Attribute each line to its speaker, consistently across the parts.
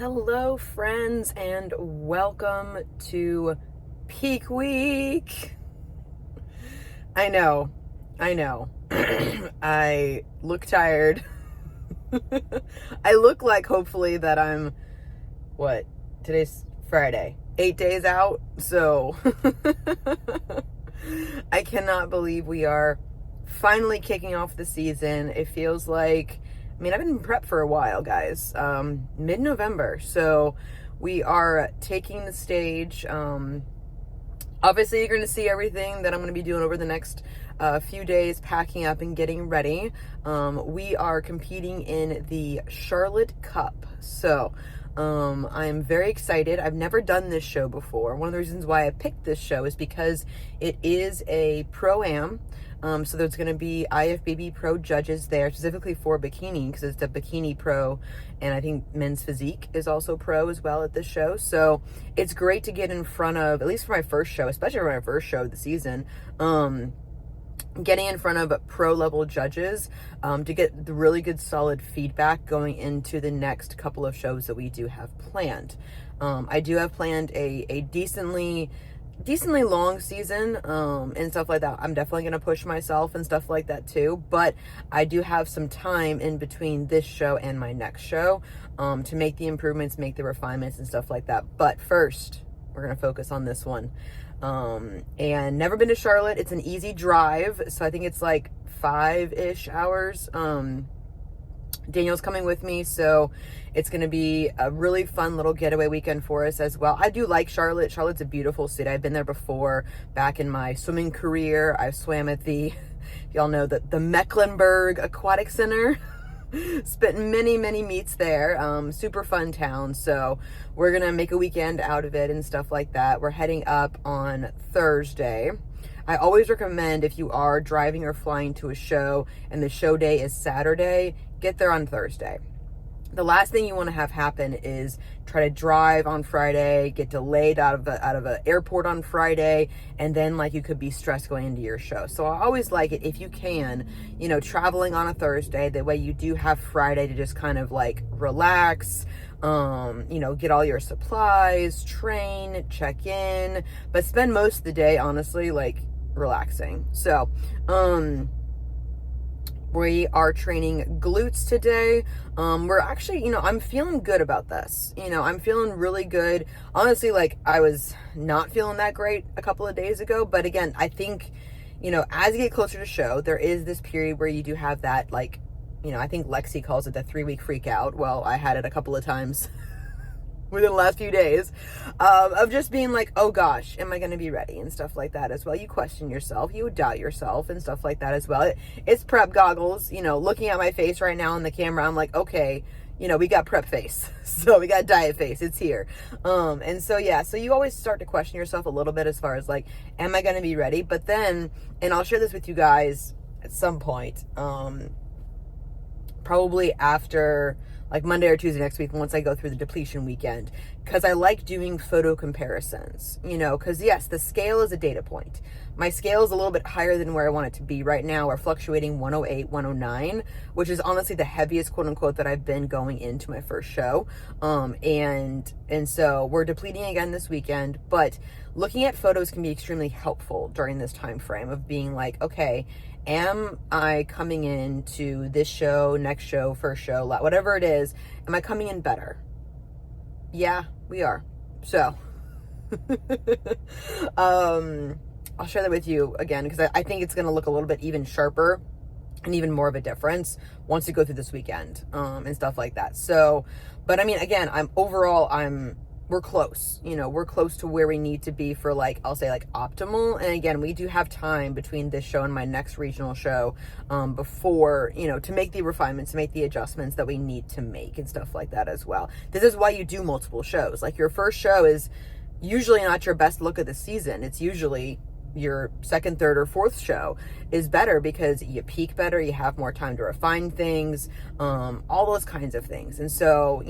Speaker 1: Hello, friends, and welcome to Peak Week. I know. I look tired. I look like, hopefully, that I'm, today's Friday, 8 days out. So I cannot believe we are finally kicking off the season. It feels like, I've been in prep for a while, guys, mid-November. So we are taking the stage. Obviously, you're going to see everything that I'm going to be doing over the next few days, packing up and getting ready. We are competing in the Charlotte Cup. So I'm very excited. I've never done this show before. One of the reasons why I picked this show is because it is a pro-am. So there's going to be IFBB pro judges there, specifically for bikini, because it's a bikini pro, and I think men's physique is also pro as well at this show. So it's great to get in front of, at least for my first show, especially for my first show of the season, getting in front of pro level judges to get the really good solid feedback going into the next couple of shows that we do have planned. I do have planned a decently long season and stuff like that. I'm definitely going to push myself and stuff like that too, but I do have some time in between this show and my next show to make the improvements, make the refinements and stuff like that. But first, we're going to focus on this one. And never been to Charlotte. It's an easy drive, so I think it's like 5-ish hours. Daniel's coming with me, so it's going to be a really fun little getaway weekend for us as well. I do like Charlotte. Charlotte's a beautiful city. I've been there before back in my swimming career. I swam at y'all know, the Mecklenburg Aquatic Center. Spent many meets there. Super fun town. So we're going to make a weekend out of it and stuff like that. We're heading up on Thursday. I always recommend, if you are driving or flying to a show and the show day is Saturday, get there on Thursday. The last thing you want to have happen is try to drive on Friday, get delayed out of an airport on Friday, and then you could be stressed going into your show. So I always like it if you can, traveling on a Thursday. That way you do have Friday to just kind of relax, get all your supplies, train, check in, but spend most of the day, honestly, relaxing. So, we are training glutes today. We're actually, I'm feeling good about this. I'm feeling really good. Honestly, I was not feeling that great a couple of days ago. But again, I think, as you get closer to show, there is this period where you do have that, I think Lexi calls it the 3-week freak out. Well, I had it a couple of times within the last few days of just being oh gosh, am I going to be ready and stuff like that as well. You question yourself, you doubt yourself and stuff like that as well. It's prep goggles, looking at my face right now on the camera, I'm okay, we got prep face. So we got diet face, it's here. And so, yeah, so you always start to question yourself a little bit as far as am I going to be ready? But then, and I'll share this with you guys at some point, probably after Monday or Tuesday next week, once I go through the depletion weekend, because I like doing photo comparisons, because yes, the scale is a data point. My scale is a little bit higher than where I want it to be right now. We're fluctuating 108, 109, which is honestly the heaviest, quote unquote, that I've been going into my first show. And so we're depleting again this weekend, but looking at photos can be extremely helpful during this time frame of being okay, am I coming into this show, next show, first show, whatever it is, am I coming in better? Yeah, we are. So, I'll share that with you again, because I think it's going to look a little bit even sharper and even more of a difference once we go through this weekend, and stuff like that. So, but again, we're close, we're close to where we need to be for I'll say optimal. And again, we do have time between this show and my next regional show, before, to make the refinements, to make the adjustments that we need to make and stuff like that as well. This is why you do multiple shows. Your first show is usually not your best look of the season. It's usually your second, third, or fourth show is better because you peak better, you have more time to refine things, all those kinds of things. And so,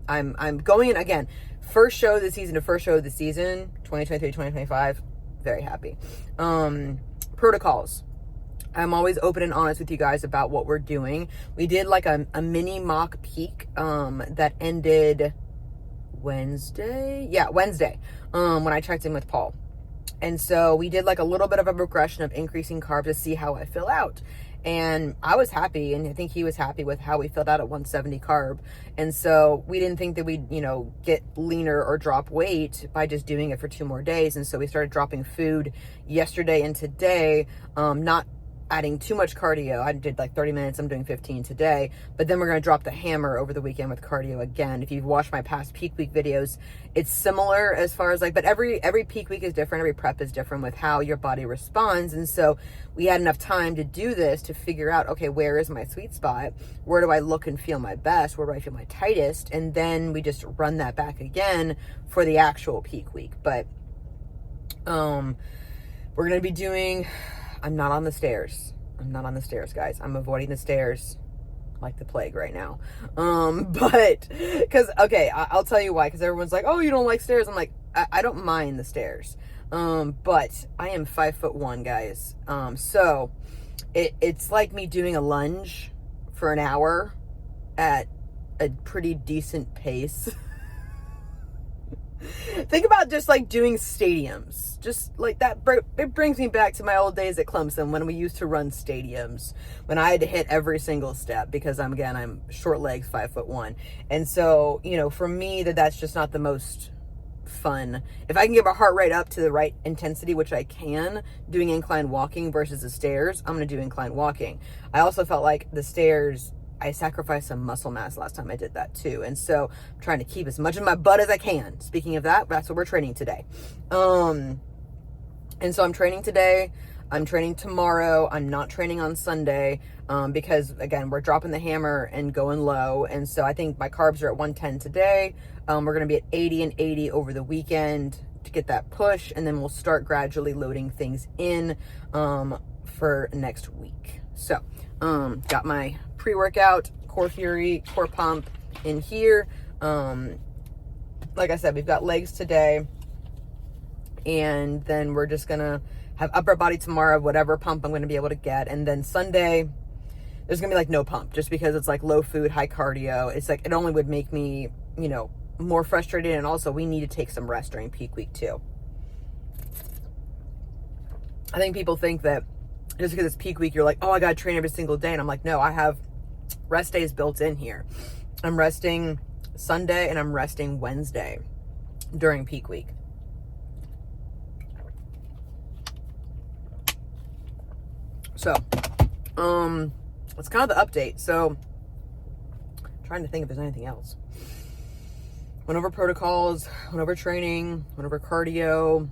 Speaker 1: I'm going in again, first show of the season to first show of the season, 2023, 2025, very happy. Protocols. I'm always open and honest with you guys about what we're doing. We did a mini mock peak that ended Wednesday, when I checked in with Paul. And so we did like a little bit of a progression of increasing carbs to see how I fill out. And I was happy, and I think he was happy with how we filled out at 170 carb. And so we didn't think that we'd, get leaner or drop weight by just doing it for 2 more days. And so we started dropping food yesterday and today, not adding too much cardio. I did like 30 minutes. I'm doing 15 today, but then we're going to drop the hammer over the weekend with cardio again. If you've watched my past peak week videos, it's similar as far as but every peak week is different. Every prep is different with how your body responds. And so we had enough time to do this to figure out, okay, where is my sweet spot? Where do I look and feel my best? Where do I feel my tightest? And then we just run that back again for the actual peak week. But, we're going to be doing, I'm not on the stairs, guys. I'm avoiding the stairs like the plague right now. But because, okay, I'll tell you why. Because everyone's like, oh, you don't like stairs. I'm like, I don't mind the stairs. But I am 5'1", guys. So it's like me doing a lunge for an hour at a pretty decent pace. Think about just like doing stadiums, just like that. It brings me back to my old days at Clemson when we used to run stadiums, when I had to hit every single step because I'm short legs, 5'1". And so, for me, that's just not the most fun. If I can get my heart rate up to the right intensity, which I can, doing incline walking versus the stairs, I'm going to do incline walking. I also felt like the stairs, I sacrificed some muscle mass last time I did that too. And so I'm trying to keep as much of my butt as I can. Speaking of that, that's what we're training today. And so I'm training today. I'm training tomorrow. I'm not training on Sunday because, again, we're dropping the hammer and going low. And so I think my carbs are at 110 today. We're going to be at 80 and 80 over the weekend to get that push. And then we'll start gradually loading things in for next week. So got my pre-workout, Core Fury, Core Pump in here. Like I said, we've got legs today. And then we're just going to have upper body tomorrow, whatever pump I'm going to be able to get. And then Sunday, there's going to be like no pump just because it's like low food, high cardio. It's like, it only would make me, more frustrated. And also we need to take some rest during peak week too. I think people think that just because it's peak week, you're like, oh, I got to train every single day. And I'm like, no, I have rest days built in here. I'm resting Sunday and I'm resting Wednesday during peak week. So, that's kind of the update. So, I'm trying to think if there's anything else. Went over protocols, went over training, went over cardio,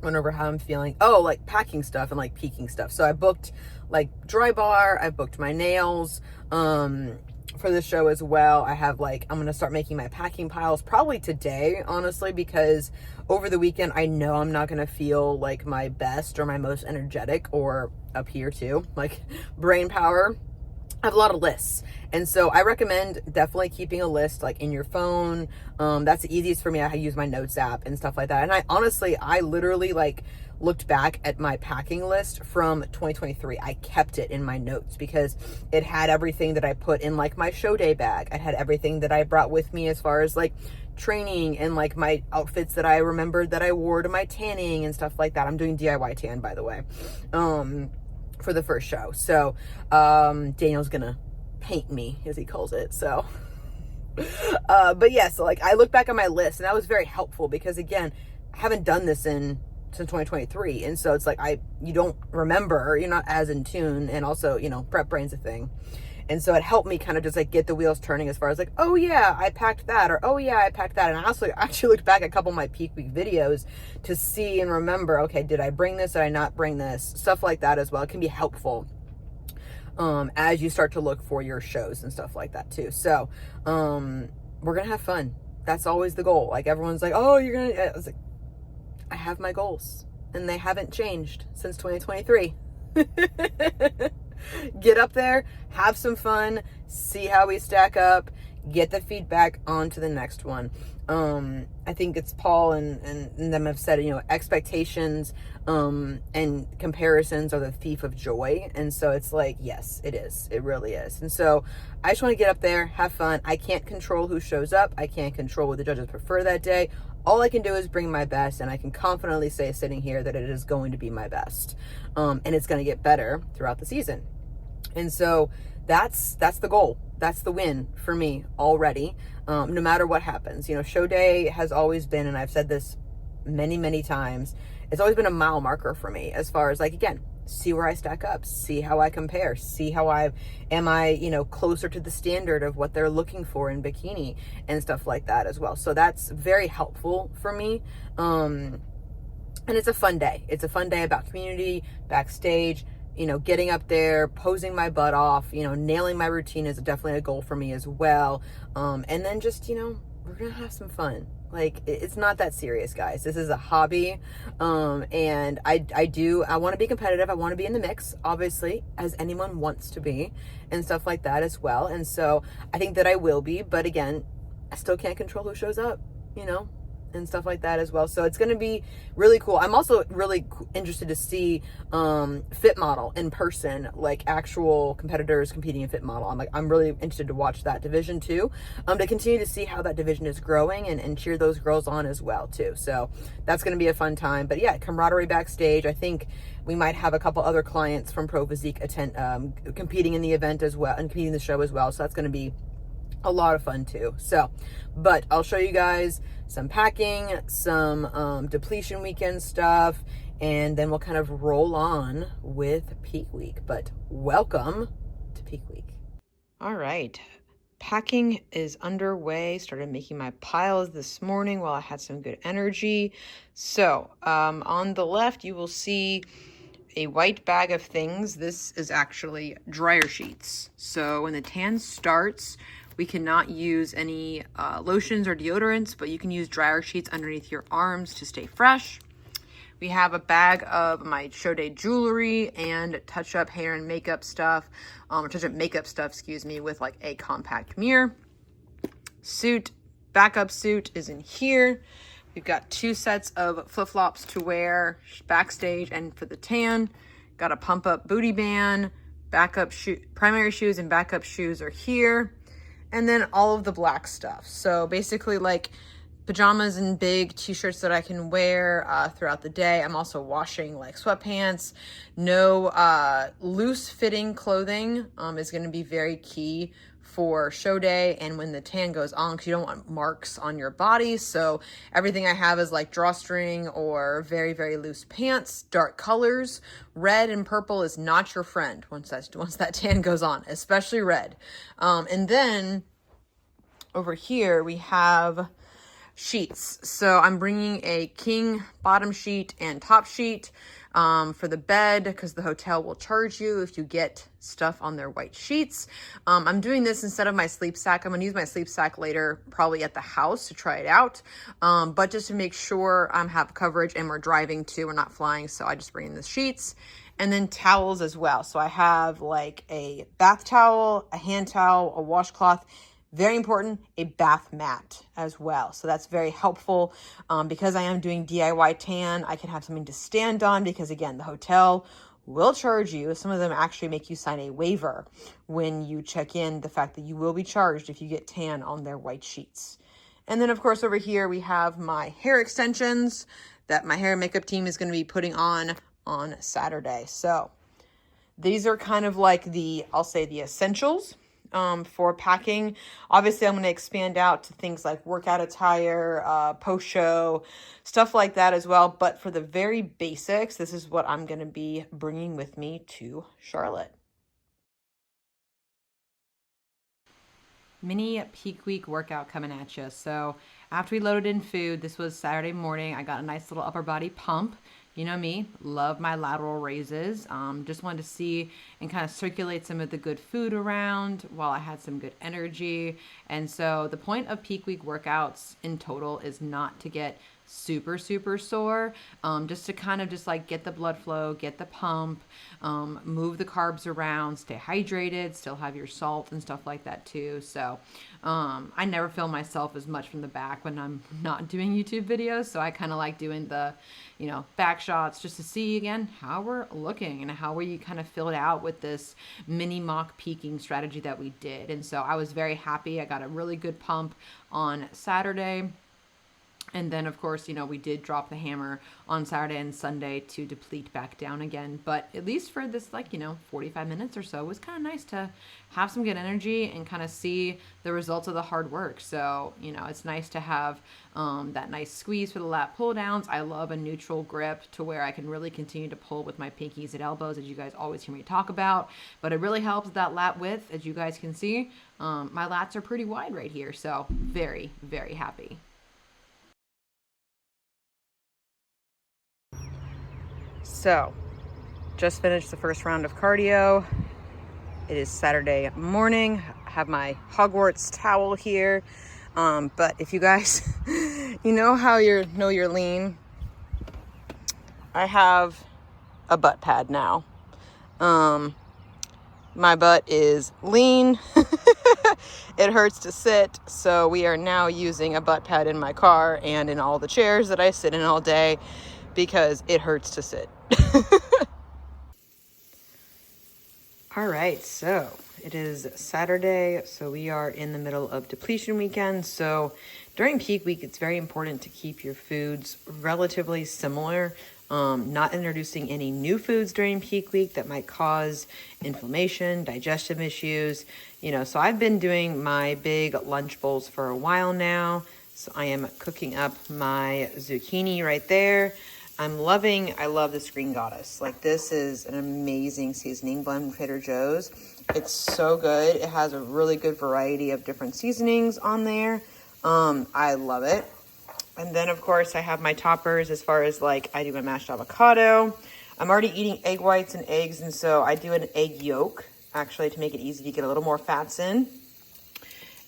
Speaker 1: went over how I'm feeling. Oh, like packing stuff and like peaking stuff. So I booked like dry bar. I booked my nails, for the show as well. I have I'm going to start making my packing piles probably today, honestly, because over the weekend, I know I'm not going to feel like my best or my most energetic, or up here too, like brain power. I have a lot of lists. And so I recommend definitely keeping a list like in your phone. That's the easiest for me. I use my notes app and stuff like that. And I literally looked back at my packing list from 2023. I kept it in my notes because it had everything that I put in my show day bag. I had everything that I brought with me as far as training and my outfits that I remembered that I wore to my tanning and stuff like that. I'm doing DIY tan, by the way, for the first show. So, Daniel's gonna paint me, as he calls it. So, but yeah, so I look back on my list and that was very helpful because, again, I haven't done this since 2023. And so it's you don't remember, you're not as in tune. And also, prep brain's a thing. And so it helped me kind of just get the wheels turning as far as oh yeah, I packed that, or oh yeah, I packed that. And I also actually looked back at a couple of my peak week videos to see and remember, okay, did I bring this? Did I not bring this? Stuff like that as well. It can be helpful as you start to look for your shows and stuff like that too. So we're going to have fun. That's always the goal. Everyone's oh, you're going to, I was I have my goals and they haven't changed since 2023. Get up there, have some fun, see how we stack up, get the feedback, on to the next one. I think it's Paul and them have said, expectations and comparisons are the thief of joy. And so it's like, yes, it is. It really is. And so I just want to get up there, have fun. I can't control who shows up. I can't control what the judges prefer that day. All I can do is bring my best, and I can confidently say sitting here that it is going to be my best. And it's going to get better throughout the season. And so that's the goal. That's the win for me already. No matter what happens, show day has always been, and I've said this many, many times, it's always been a mile marker for me as far as, like, again, see where I stack up, see how I compare, see how am I closer to the standard of what they're looking for in bikini and stuff like that as well. So that's very helpful for me. And it's a fun day. It's a fun day about community, backstage, getting up there, posing my butt off, nailing my routine is definitely a goal for me as well. And then just, we're going to have some fun. Like, it's not that serious, guys. This is a hobby. And I want to be competitive. I want to be in the mix, obviously, as anyone wants to be and stuff like that as well. And so I think that I will be, but again, I still can't control who shows up, and stuff like that as well. So it's going to be really cool. I'm also really interested to see Fit Model in person, like actual competitors competing in Fit Model. I'm really interested to watch that division too, to continue to see how that division is growing and cheer those girls on as well too. So that's going to be a fun time. But yeah, camaraderie backstage. I think we might have a couple other clients from Pro Physique competing in the event as well and competing in the show as well. So that's going to be a lot of fun too. So, but I'll show you guys some packing, some depletion weekend stuff, and then we'll kind of roll on with peak week. But welcome to peak week. All right, packing is underway. Started making my piles this morning while I had some good energy. So on the left, you will see a white bag of things. This is actually dryer sheets. So when the tan starts, we cannot use any lotions or deodorants, but you can use dryer sheets underneath your arms to stay fresh. We have a bag of my show day jewelry and touch-up hair and makeup stuff, excuse me, with like a compact mirror. Backup suit is in here. We've got 2 sets of flip-flops to wear backstage and for the tan. Got a pump-up booty band, primary shoes and backup shoes are here. And then all of the black stuff. So basically like pajamas and big t-shirts that I can wear throughout the day. I'm also washing like sweatpants. No loose fitting clothing is going to be very key for show day and when the tan goes on, because you don't want marks on your body. So everything I have is like drawstring or very, very loose pants, dark colors. Red and purple is not your friend once that tan goes on, especially red. And then over here we have sheets. So I'm bringing a king bottom sheet and top sheet for the bed, because the hotel will charge you if you get stuff on their white sheets. I'm doing this instead of my sleep sack. I'm going to use my sleep sack later, probably at the house to try it out. But just to make sure I have coverage, and we're driving too, we're not flying. So I just bring in the sheets and then towels as well. So I have like a bath towel, a hand towel, a washcloth. Very important, a bath mat as well. So that's very helpful because I am doing DIY tan. I can have something to stand on because, again, the hotel will charge you. Some of them actually make you sign a waiver when you check in, the fact that you will be charged if you get tan on their white sheets. And then, of course, over here we have my hair extensions that my hair and makeup team is going to be putting on Saturday. So these are kind of like I'll say the essentials for packing. Obviously, I'm going to expand out to things like workout attire, post-show, stuff like that as well. But for the very basics, this is what I'm going to be bringing with me to Charlotte. Mini peak week workout coming at you. So after we loaded in food, this was Saturday morning, I got a nice little upper body pump. You know me, love my lateral raises. Just wanted to see and kind of circulate some of the good food around while I had some good energy. And so the point of peak week workouts in total is not to get super, super sore, just to kind of just like get the blood flow, get the pump, move the carbs around, stay hydrated, still have your salt and stuff like that too. So I never film myself as much from the back when I'm not doing YouTube videos. So I kind of like doing the, back shots just to see again how we're looking and how we kind of filled out with this mini mock peaking strategy that we did. And so I was very happy. I got a really good pump on Saturday. And then, of course, we did drop the hammer on Saturday and Sunday to deplete back down again. But at least for this, 45 minutes or so, it was kind of nice to have some good energy and kind of see the results of the hard work. So, it's nice to have that nice squeeze for the lat pull downs. I love a neutral grip to where I can really continue to pull with my pinkies and elbows, as you guys always hear me talk about. But it really helps that lat width, as you guys can see. My lats are pretty wide right here. So very, very happy. So, just finished the first round of cardio. It is Saturday morning. I have my Hogwarts towel here. But if you guys, how you're lean, I have a butt pad now. My butt is lean. It hurts to sit. So we are now using a butt pad in my car and in all the chairs that I sit in all day because it hurts to sit. All right, so it is Saturday, so we are in the middle of depletion weekend. So during peak week, it's very important to keep your foods relatively similar, not introducing any new foods during peak week that might cause inflammation, digestive issues. So I've been doing my big lunch bowls for a while now. So I am cooking up my zucchini right there. I love this Green Goddess. This is an amazing seasoning blend from Trader Joe's. It's so good. It has a really good variety of different seasonings on there. I love it. And then, of course, I have my toppers as far as I do my mashed avocado. I'm already eating egg whites and eggs, and so I do an egg yolk, actually, to make it easy to get a little more fats in.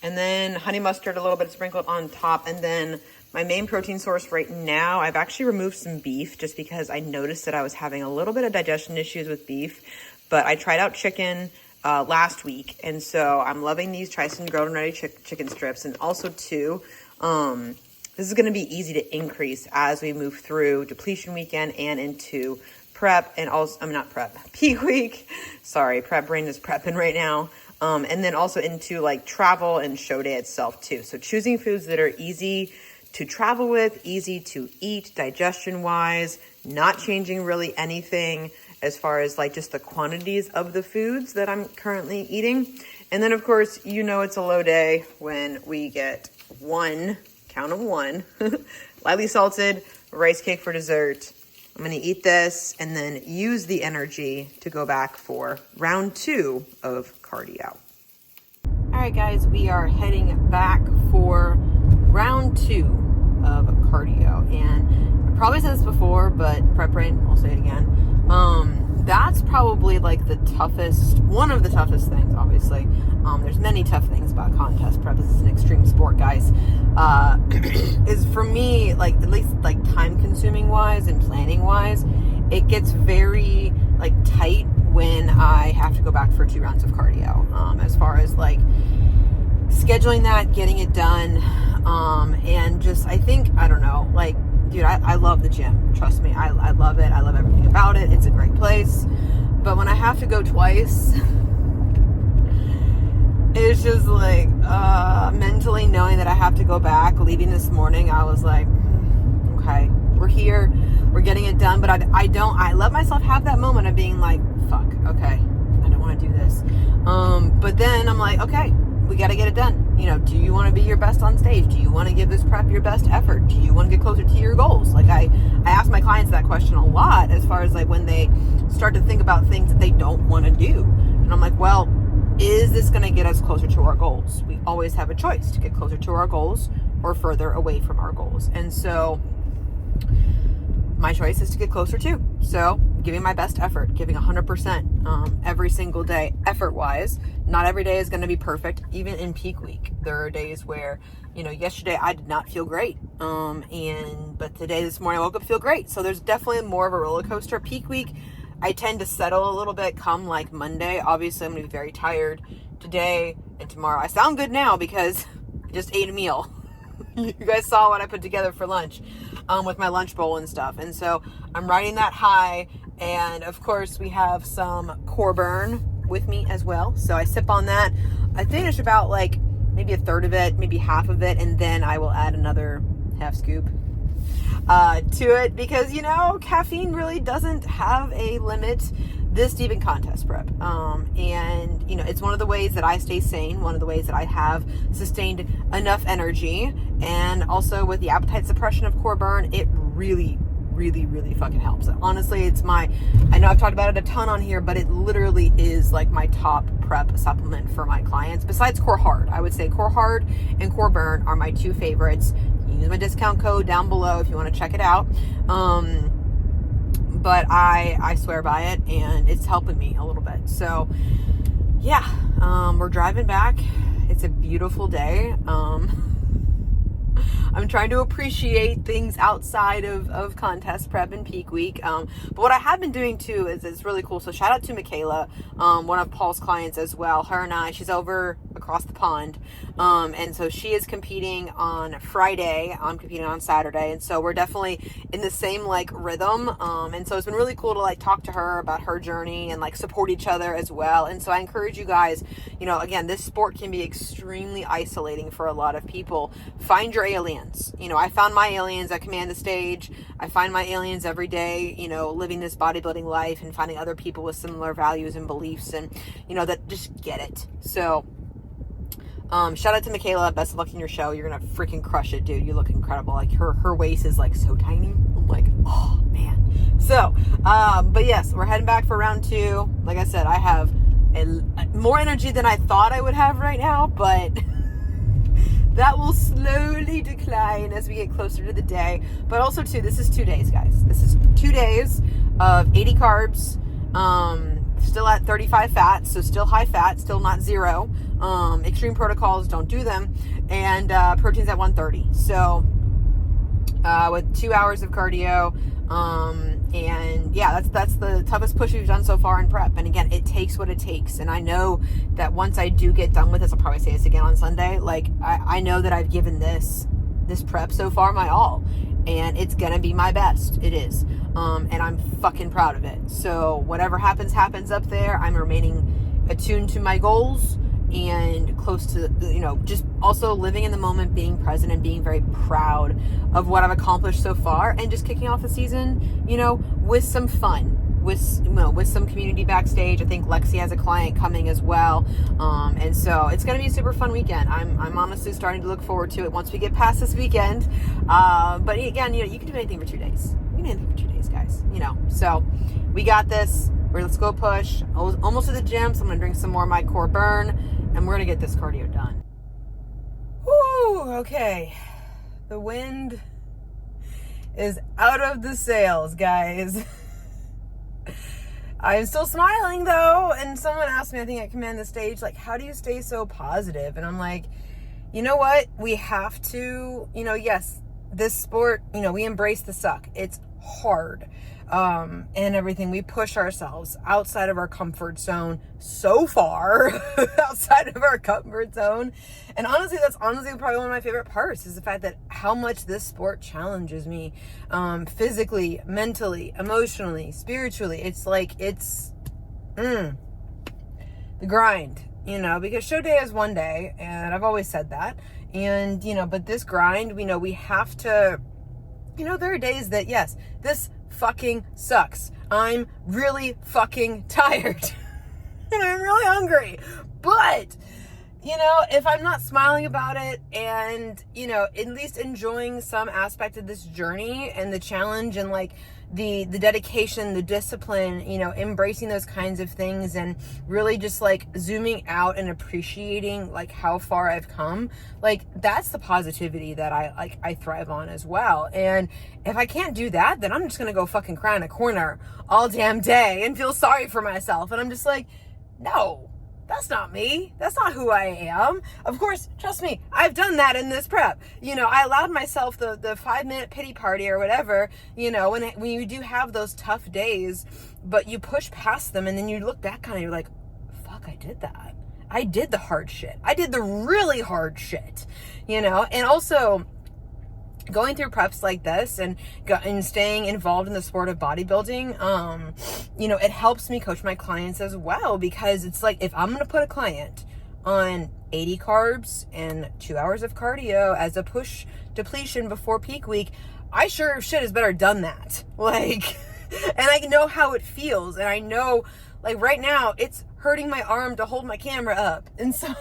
Speaker 1: And then honey mustard, a little bit sprinkled on top, and then my main protein source right now, I've actually removed some beef just because I noticed that I was having a little bit of digestion issues with beef. But I tried out chicken last week, and so I'm loving these Tyson grilled and ready chicken strips. And also too, this is going to be easy to increase as we move through depletion weekend and into prep, and also peak week. Sorry, prep brain is prepping right now. And then also into travel and show day itself too. So choosing foods that are easy to travel with, easy to eat digestion wise, not changing really anything as far as just the quantities of the foods that I'm currently eating. And then of course, it's a low day when we get count of one, lightly salted rice cake for dessert. I'm going to eat this and then use the energy to go back for round 2 of cardio. All right, guys, we are heading back for round 2 of cardio. And I probably said this before, but prep brain, I'll say it again. That's probably one of the toughest things, obviously. There's many tough things about contest prep. This is an extreme sport, guys. Is for me, at least time consuming wise and planning wise, it gets very tight when I have to go back for 2 rounds of cardio. As far as scheduling that, getting it done, and just, I don't know, dude, I love the gym. Trust me, I love it. I love everything about it. It's a great place. But when I have to go twice, it's just mentally knowing that I have to go back. Leaving this morning, I was like, okay, we're here, we're getting it done. But I let myself have that moment of being like, fuck, okay, I don't want to do this. But then I'm like, okay, we got to get it done. Do you want to be your best on stage? Do you want to give this prep your best effort? Do you want to get closer to your goals? I ask my clients that question a lot as far as when they start to think about things that they don't want to do. And I'm like, well, is this going to get us closer to our goals? We always have a choice to get closer to our goals or further away from our goals. And so my choice is to get closer to. So giving my best effort, giving 100% every single day, effort-wise. Not every day is going to be perfect. Even in peak week, there are days where, yesterday I did not feel great. But today, this morning, I woke up feel great. So there's definitely more of a roller coaster. Peak week, I tend to settle a little bit come like Monday. Obviously, I'm going to be very tired today and tomorrow. I sound good now because I just ate a meal. You guys saw what I put together for lunch with my lunch bowl and stuff. And so I'm riding that high. And of course, we have some core burn with me as well. So I sip on that. I finish about like maybe a third of it, maybe half of it. And then I will add another half scoop to it because, caffeine really doesn't have a limit this deep in contest prep. And it's one of the ways that I stay sane, one of the ways that I have sustained enough energy. And also with the appetite suppression of core burn, it really fucking helps. Honestly, I know I've talked about it a ton on here, but it literally is like my top prep supplement for my clients. Besides Core Hard, I would say Core Hard and Core Burn are my two favorites. You can use my discount code down below if you want to check it out. But I swear by it, and it's helping me a little bit. So yeah, we're driving back. It's a beautiful day. I'm trying to appreciate things outside of contest prep and peak week. But what I have been doing too is it's really cool. So shout out to Michaela, one of Paul's clients as well. Her and I, she's over across the pond. And so she is competing on Friday. I'm competing on Saturday. And so we're definitely in the same like rhythm. And so it's been really cool to like talk to her about her journey and like support each other as well. And so I encourage you guys, again, this sport can be extremely isolating for a lot of people. Find your aliens. I found my aliens at Command the Stage. I find my aliens every day, living this bodybuilding life and finding other people with similar values and beliefs and, that just get it. So, shout out to Michaela. Best of luck in your show. You're going to freaking crush it, dude. You look incredible. Like her waist is like so tiny. I'm like, oh man. So, but yes, we're heading back for round 2. Like I said, I have more energy than I thought I would have right now, but that will slowly decline as we get closer to the day. But also too, this is 2 days, guys. This is 2 days of 80 carbs, still at 35 fat, so still high fat, still not zero. Extreme protocols, don't do them. And proteins at 130. So with 2 hours of cardio. And yeah, that's the toughest push we've done so far in prep. And again, it takes what it takes. And I know that once I do get done with this, I'll probably say this again on Sunday. Like I know that I've given this prep so far my all, and it's gonna be my best. It is. And I'm fucking proud of it. So whatever happens up there. I'm remaining attuned to my goals and close to, just also living in the moment, being present and being very proud of what I've accomplished so far, and just kicking off the season, with some fun, with some community backstage. I think Lexi has a client coming as well. And so it's going to be a super fun weekend. I'm honestly starting to look forward to it once we get past this weekend. But again, you can do anything for 2 days. You can do anything for 2 days, guys, so we got this. Let's go push. I was almost to the gym, so I'm going to drink some more of my Core Burn, and we're going to get this cardio done. Woo, okay. The wind is out of the sails, guys. I'm still smiling, though, and someone asked me, I think at Command the Stage, like, how do you stay so positive? And I'm like, you know what? We have to, yes, this sport, we embrace the suck. It's hard. And everything. We push ourselves outside of our comfort zone so far, outside of our comfort zone. And honestly, that's probably one of my favorite parts, is the fact that how much this sport challenges me, physically, mentally, emotionally, spiritually. It's like, the grind, because show day is one day, and I've always said that. And, but this grind, we have to, there are days that, yes, this fucking sucks. I'm really fucking tired and I'm really hungry, but you know, if I'm not smiling about it and, you know, at least enjoying some aspect of this journey and the challenge and like the dedication, the discipline, you know, embracing those kinds of things and really just like zooming out and appreciating like how far I've come, like that's the positivity that I thrive on as well. And if I can't do that, then I'm just gonna go fucking cry in a corner all damn day and feel sorry for myself. And I'm just like, no. That's not me. That's not who I am. Of course, trust me, I've done that in this prep. You know, I allowed myself the 5-minute pity party or whatever, you know, when you do have those tough days, but you push past them and then you look back on it, you're like, fuck, I did that. I did the hard shit. I did the really hard shit, you know, and also going through preps like this and staying involved in the sport of bodybuilding, you know, it helps me coach my clients as well, because it's like, if I'm going to put a client on 80 carbs and 2 hours of cardio as a push depletion before peak week, I sure as shit has better done that. Like, and I know how it feels. And I know, like right now, it's hurting my arm to hold my camera up. And so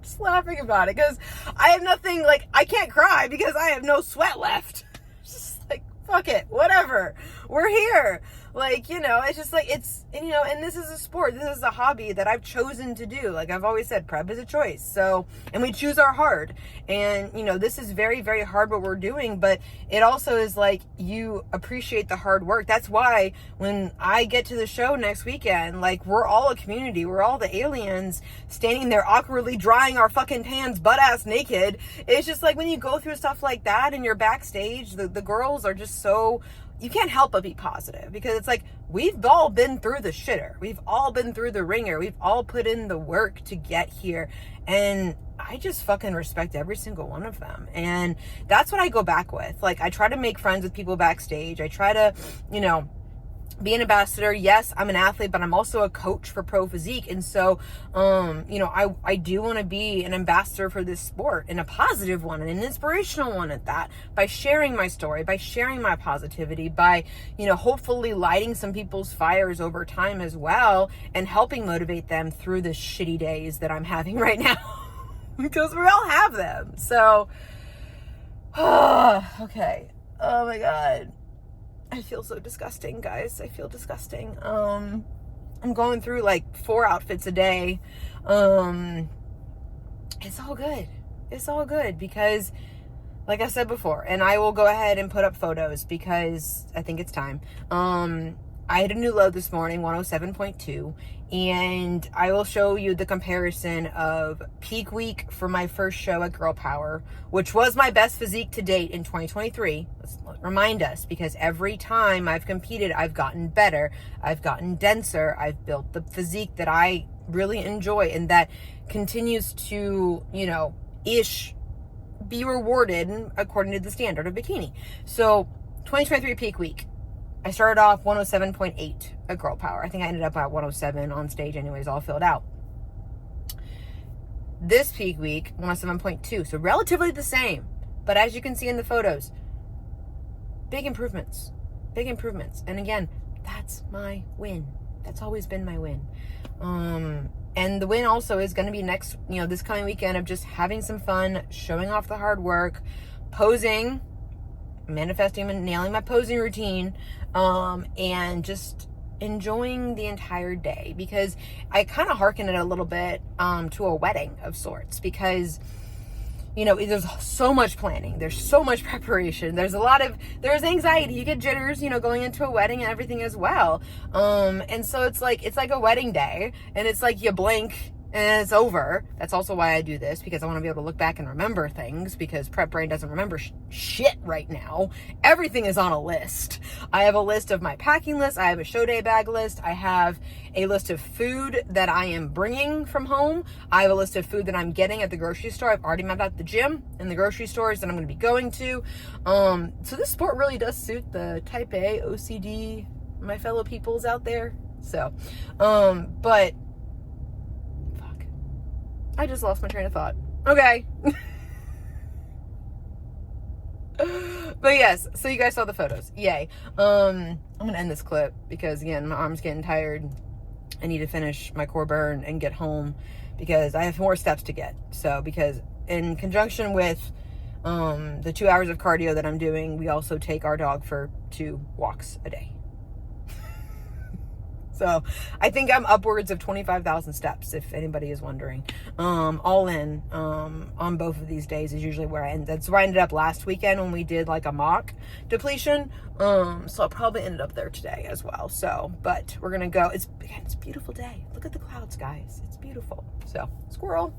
Speaker 1: just laughing about it because I have nothing, like I can't cry because I have no sweat left. Just like, fuck it, whatever, we're here. Like, you know, it's just like, it's, you know, and this is a sport, this is a hobby that I've chosen to do. Like I've always said, prep is a choice. So, and we choose our hard. And, you know, this is very, very hard what we're doing, but it also is like, you appreciate the hard work. That's why when I get to the show next weekend, like we're all a community. We're all the aliens standing there awkwardly drying our fucking pants butt ass naked. It's just like when you go through stuff like that and you're backstage, the girls are just so, you can't help but be positive, because it's like, we've all been through the shitter. We've all been through the ringer. We've all put in the work to get here. And I just fucking respect every single one of them. And that's what I go back with. Like, I try to make friends with people backstage. I try to, you know, be an ambassador. Yes, I'm an athlete, but I'm also a coach for Pro Physique. And so, you know, I do want to be an ambassador for this sport, and a positive one and an inspirational one at that, by sharing my story, by sharing my positivity, by, you know, hopefully lighting some people's fires over time as well, and helping motivate them through the shitty days that I'm having right now, because we all have them. So, okay. Oh my God. I feel so disgusting, guys. I feel disgusting. I'm going through like 4 outfits a day. It's all good. It's all good because, like I said before, and I will go ahead and put up photos because I think it's time. I had a new load this morning, 107.2, and I will show you the comparison of peak week for my first show at Girl Power, which was my best physique to date in 2023. Let's remind us, because every time I've competed, I've gotten better, I've gotten denser, I've built the physique that I really enjoy and that continues to, you know, be rewarded according to the standard of bikini. So 2023 peak week, I started off 107.8 at Girl Power. I think I ended up at 107 on stage anyways, all filled out. This peak week, 107.2. So relatively the same. But as you can see in the photos, big improvements. Big improvements. And again, that's my win. That's always been my win. And the win also is going to be next, you know, this coming weekend of just having some fun, showing off the hard work, posing, manifesting and nailing my posing routine, and just enjoying the entire day, because I kind of hearken it a little bit to a wedding of sorts, because, you know, there's so much planning, there's so much preparation, there's anxiety, you get jitters, you know, going into a wedding and everything as well, and so it's like a wedding day, and it's like you blink and it's over. That's also why I do this, because I want to be able to look back and remember things, because prep brain doesn't remember shit right now. Everything is on a list. I have a list of my packing list. I have a show day bag list. I have a list of food that I am bringing from home. I have a list of food that I'm getting at the grocery store. I've already mapped out the gym and the grocery stores that I'm going to be going to. So this sport really does suit the type A OCD, my fellow peoples out there. So, but I just lost my train of thought. Okay. But yes, so you guys saw the photos. Yay. I'm going to end this clip because, again, my arm's getting tired. I need to finish my core burn and get home because I have more steps to get. So, because in conjunction with the 2 hours of cardio that I'm doing, we also take our dog for 2 walks a day. So I think I'm upwards of 25,000 steps, if anybody is wondering. All in on both of these days is usually where I end. That's where I ended up last weekend when we did like a mock depletion. So I'll probably ended up there today as well. So, but we're gonna go. It's a beautiful day. Look at the clouds, guys. It's beautiful. So, squirrel.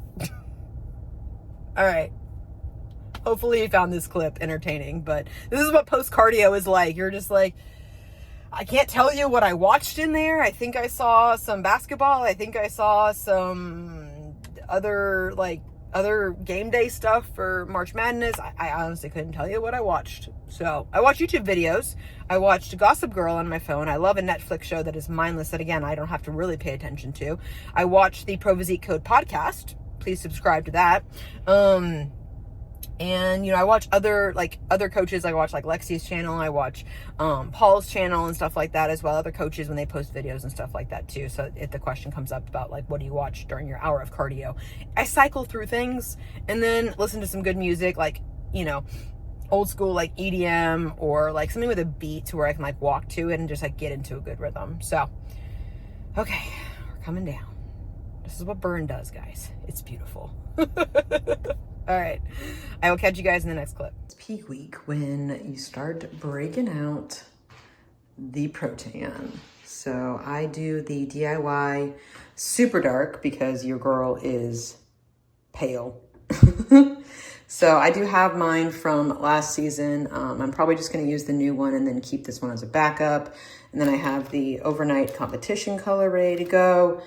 Speaker 1: All right. Hopefully you found this clip entertaining, but this is what post cardio is like. You're just like, I can't tell you what I watched in there. I think I saw some basketball. I think I saw some other game day stuff for March Madness. I honestly couldn't tell you what I watched. So I watch YouTube videos. I watched Gossip Girl on my phone. I love a Netflix show that is mindless that, again, I don't have to really pay attention to. I watched the Pro Physique Code podcast. Please subscribe to that. And, you know, I watch other coaches. I watch like Lexi's channel. I watch Paul's channel and stuff like that as well. Other coaches when they post videos and stuff like that too. So if the question comes up about like, what do you watch during your hour of cardio? I cycle through things and then listen to some good music, like, you know, old school like EDM or like something with a beat to where I can like walk to it and just like get into a good rhythm. So, okay, we're coming down. This is what burn does, guys. It's beautiful. All right. I will catch you guys in the next clip. It's peak week when you start breaking out the protein. So I do the DIY super dark because your girl is pale. So I do have mine from last season. I'm probably just going to use the new one and then keep this one as a backup. And then I have the overnight competition color ready to go.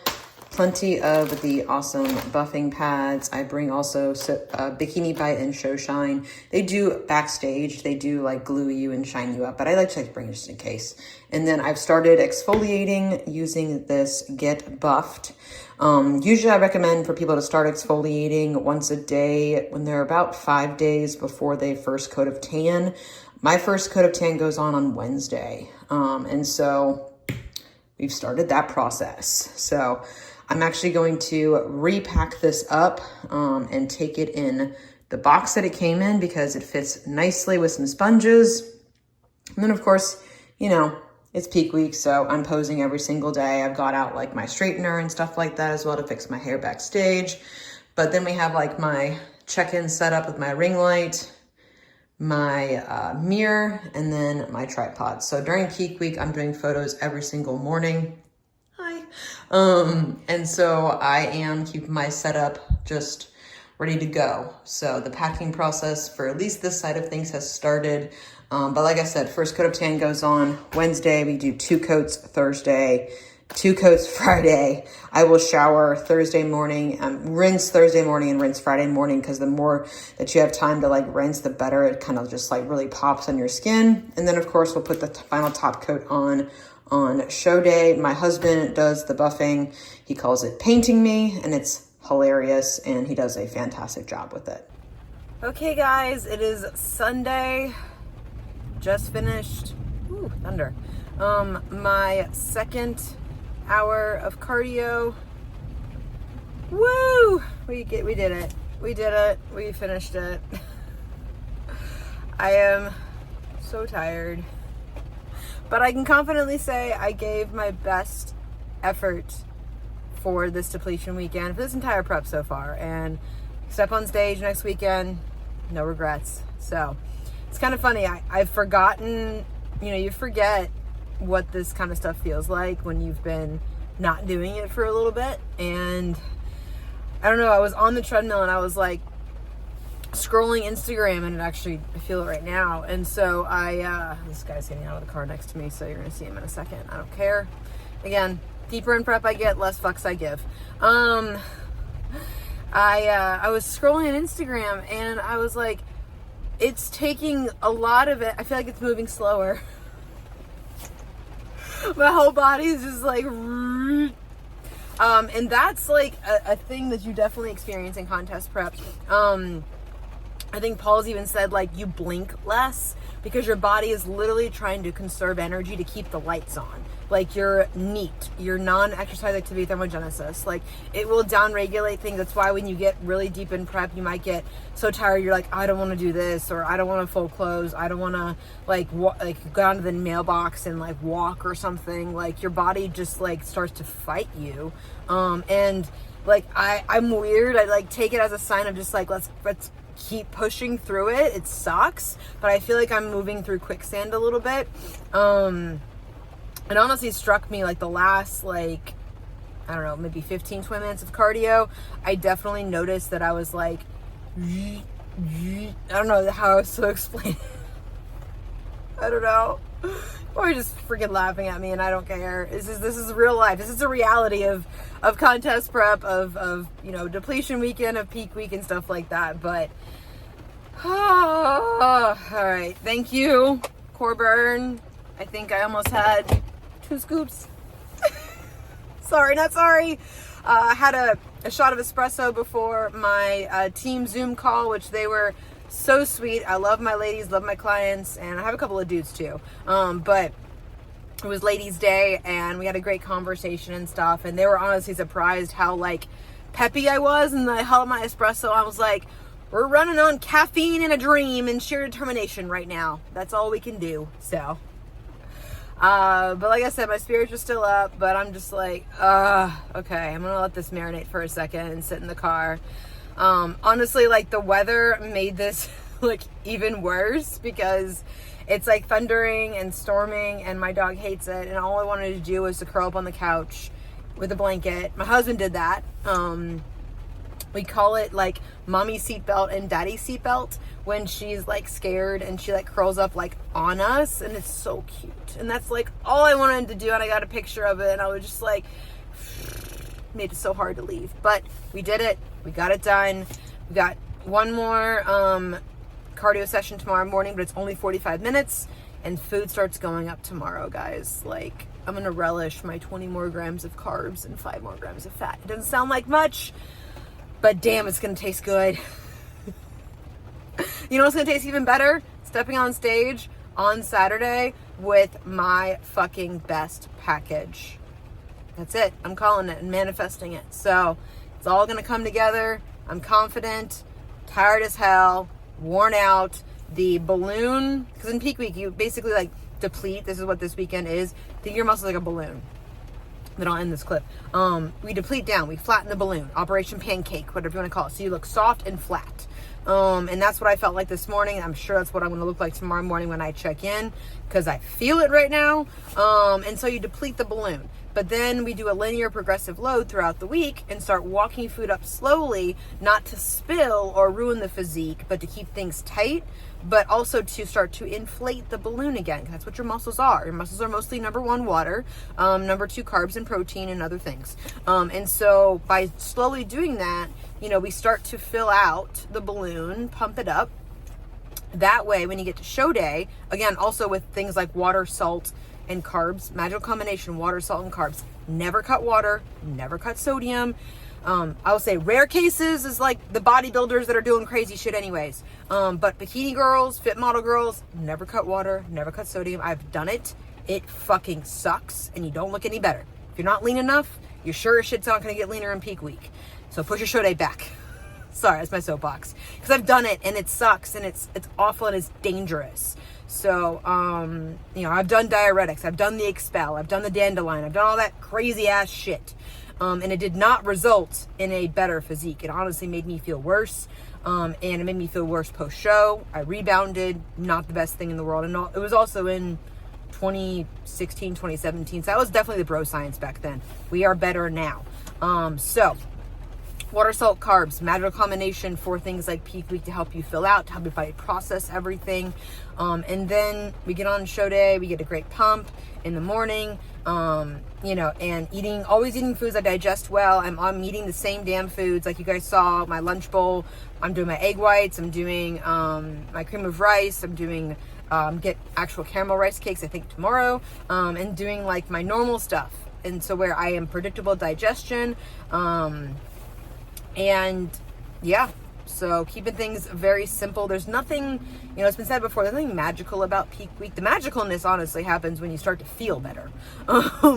Speaker 1: Plenty of the awesome buffing pads. I bring also Bikini Bite and Show Shine. They do backstage. They do like glue you and shine you up, but I like to bring it just in case. And then I've started exfoliating using this Get Buffed. Usually I recommend for people to start exfoliating once a day when they're about 5 days before they first coat of tan. My first coat of tan goes on Wednesday. And so we've started that process. So I'm actually going to repack this up and take it in the box that it came in because it fits nicely with some sponges. And then of course, you know, it's peak week, so I'm posing every single day. I've got out like my straightener and stuff like that as well to fix my hair backstage. But then we have like my check-in set up with my ring light, my mirror, and then my tripod. So during peak week, I'm doing photos every single morning. Hi. And so I am keeping my setup just ready to go. So the packing process for at least this side of things has started. But like I said, first coat of tan goes on Wednesday. We do 2 coats Thursday, 2 coats Friday. I will shower Thursday morning, rinse Thursday morning and rinse Friday morning because the more that you have time to like rinse, the better it kind of just like really pops on your skin. And then of course we'll put the final top coat on show day. My husband does the buffing. He calls it painting me and it's hilarious and he does a fantastic job with it. Okay guys, it is Sunday. Just finished, ooh, thunder. My second hour of cardio. Woo! We did it. We did it. We finished it. I am so tired. But I can confidently say I gave my best effort for this depletion weekend, for this entire prep so far. And step on stage next weekend, no regrets. So it's kind of funny. I've forgotten, you know, you forget what this kind of stuff feels like when you've been not doing it for a little bit. And I don't know, I was on the treadmill and I was like scrolling Instagram and I feel it right now. And so this guy's getting out of the car next to me, so you're gonna see him in a second. I don't care. Again, deeper in prep I get, less fucks I give. I was scrolling on Instagram and I was like, it's taking a lot of it. I feel like it's moving slower. My whole body is just like, and that's like a thing that you definitely experience in contest prep. I think Paul's even said, like, you blink less because your body is literally trying to conserve energy to keep the lights on. Like, your NEAT, your non-exercise activity thermogenesis, like, it will downregulate things. That's why when you get really deep in prep, you might get so tired, you're like, I don't want to do this, or I don't want to fold clothes, I don't want to, like, go down to the mailbox and, like, walk or something. Like, your body just, like, starts to fight you. And, like, I'm weird. I, like, take it as a sign of just, like, let's keep pushing through it. It sucks, but I feel like I'm moving through quicksand a little bit. It honestly struck me, like, the last, like, I don't know, maybe 15, 20 minutes of cardio, I definitely noticed that I was like, I don't know how else to explain it. I don't know. Or just freaking laughing at me, and I don't care. This is real life. This is the reality of contest prep, of you know, depletion weekend, of peak week and stuff like that. But all right, thank you, core burn. I think I almost had 2 scoops. Sorry, not sorry. I had a shot of espresso before my team Zoom call, which they were so sweet. I love my ladies, love my clients, and I have a couple of dudes too. But it was ladies' day, and we had a great conversation and stuff, and they were honestly surprised how, like, peppy I was, and I held my espresso. I was like, we're running on caffeine and a dream and sheer determination right now. That's all we can do. So but like I said, my spirits are still up, but I'm just like, okay, I'm gonna let this marinate for a second and sit in the car. Honestly, like, the weather made this like even worse because it's like thundering and storming, and my dog hates it, and all I wanted to do was to curl up on the couch with a blanket. My husband did that. We call it, like, mommy seatbelt and daddy seatbelt when she's, like, scared and she, like, curls up, like, on us, and it's so cute. And that's, like, all I wanted to do, and I got a picture of it, and I was just like, made it so hard to leave. But we did it. We got it done. We got one more cardio session tomorrow morning, but it's only 45 minutes, and food starts going up tomorrow, guys. Like, I'm gonna relish my 20 more grams of carbs and 5 more grams of fat. It doesn't sound like much, but damn, it's gonna taste good. You know what's gonna taste even better? Stepping on stage on Saturday with my fucking best package. That's it. I'm calling it and manifesting it. So it's all gonna come together. I'm confident, tired as hell, worn out. The balloon, because in peak week, you basically, like, deplete. This is what this weekend is. Think your muscles like a balloon. Then I'll end this clip. We deplete down. We flatten the balloon. Operation Pancake, whatever you want to call it. So you look soft and flat. And that's what I felt like this morning. I'm sure that's what I'm going to look like tomorrow morning when I check in, because I feel it right now. And so you deplete the balloon. But then we do a linear progressive load throughout the week and start walking food up slowly, not to spill or ruin the physique, but to keep things tight, but also to start to inflate the balloon again. That's what your muscles are. Your muscles are mostly, number 1, water, number 2, carbs and protein and other things. And so by slowly doing that, you know, we start to fill out the balloon, pump it up. That way, when you get to show day, again, also with things like water, salt, and carbs, magical combination, water, salt, and carbs. Never cut water, never cut sodium. I will say rare cases is like the bodybuilders that are doing crazy shit anyways. But bikini girls, fit model girls, never cut water, never cut sodium. I've done it. It fucking sucks, and you don't look any better. If you're not lean enough, you're sure as shit's not gonna get leaner in peak week. So push your show day back. Sorry, that's my soapbox. Because I've done it, and it sucks, and it's awful, and it's dangerous. So, you know, I've done diuretics, I've done the expel, I've done the dandelion, I've done all that crazy ass shit. And it did not result in a better physique. It honestly made me feel worse. And it made me feel worse post-show. I rebounded, not the best thing in the world. And it was also in 2016, 2017. So that was definitely the bro science back then. We are better now. So water, salt, carbs, magical combination for things like peak week to help you fill out, to help your body process everything. And then we get on show day, we get a great pump in the morning, you know, and always eating foods I digest well. I'm eating the same damn foods. Like you guys saw, my lunch bowl, I'm doing my egg whites, I'm doing my cream of rice, I'm doing get actual caramel rice cakes, I think tomorrow, and doing like my normal stuff. And so where I am predictable digestion, and yeah, So keeping things very simple. There's nothing, it's been said before, there's nothing magical about peak week. The magicalness honestly happens when you start to feel better.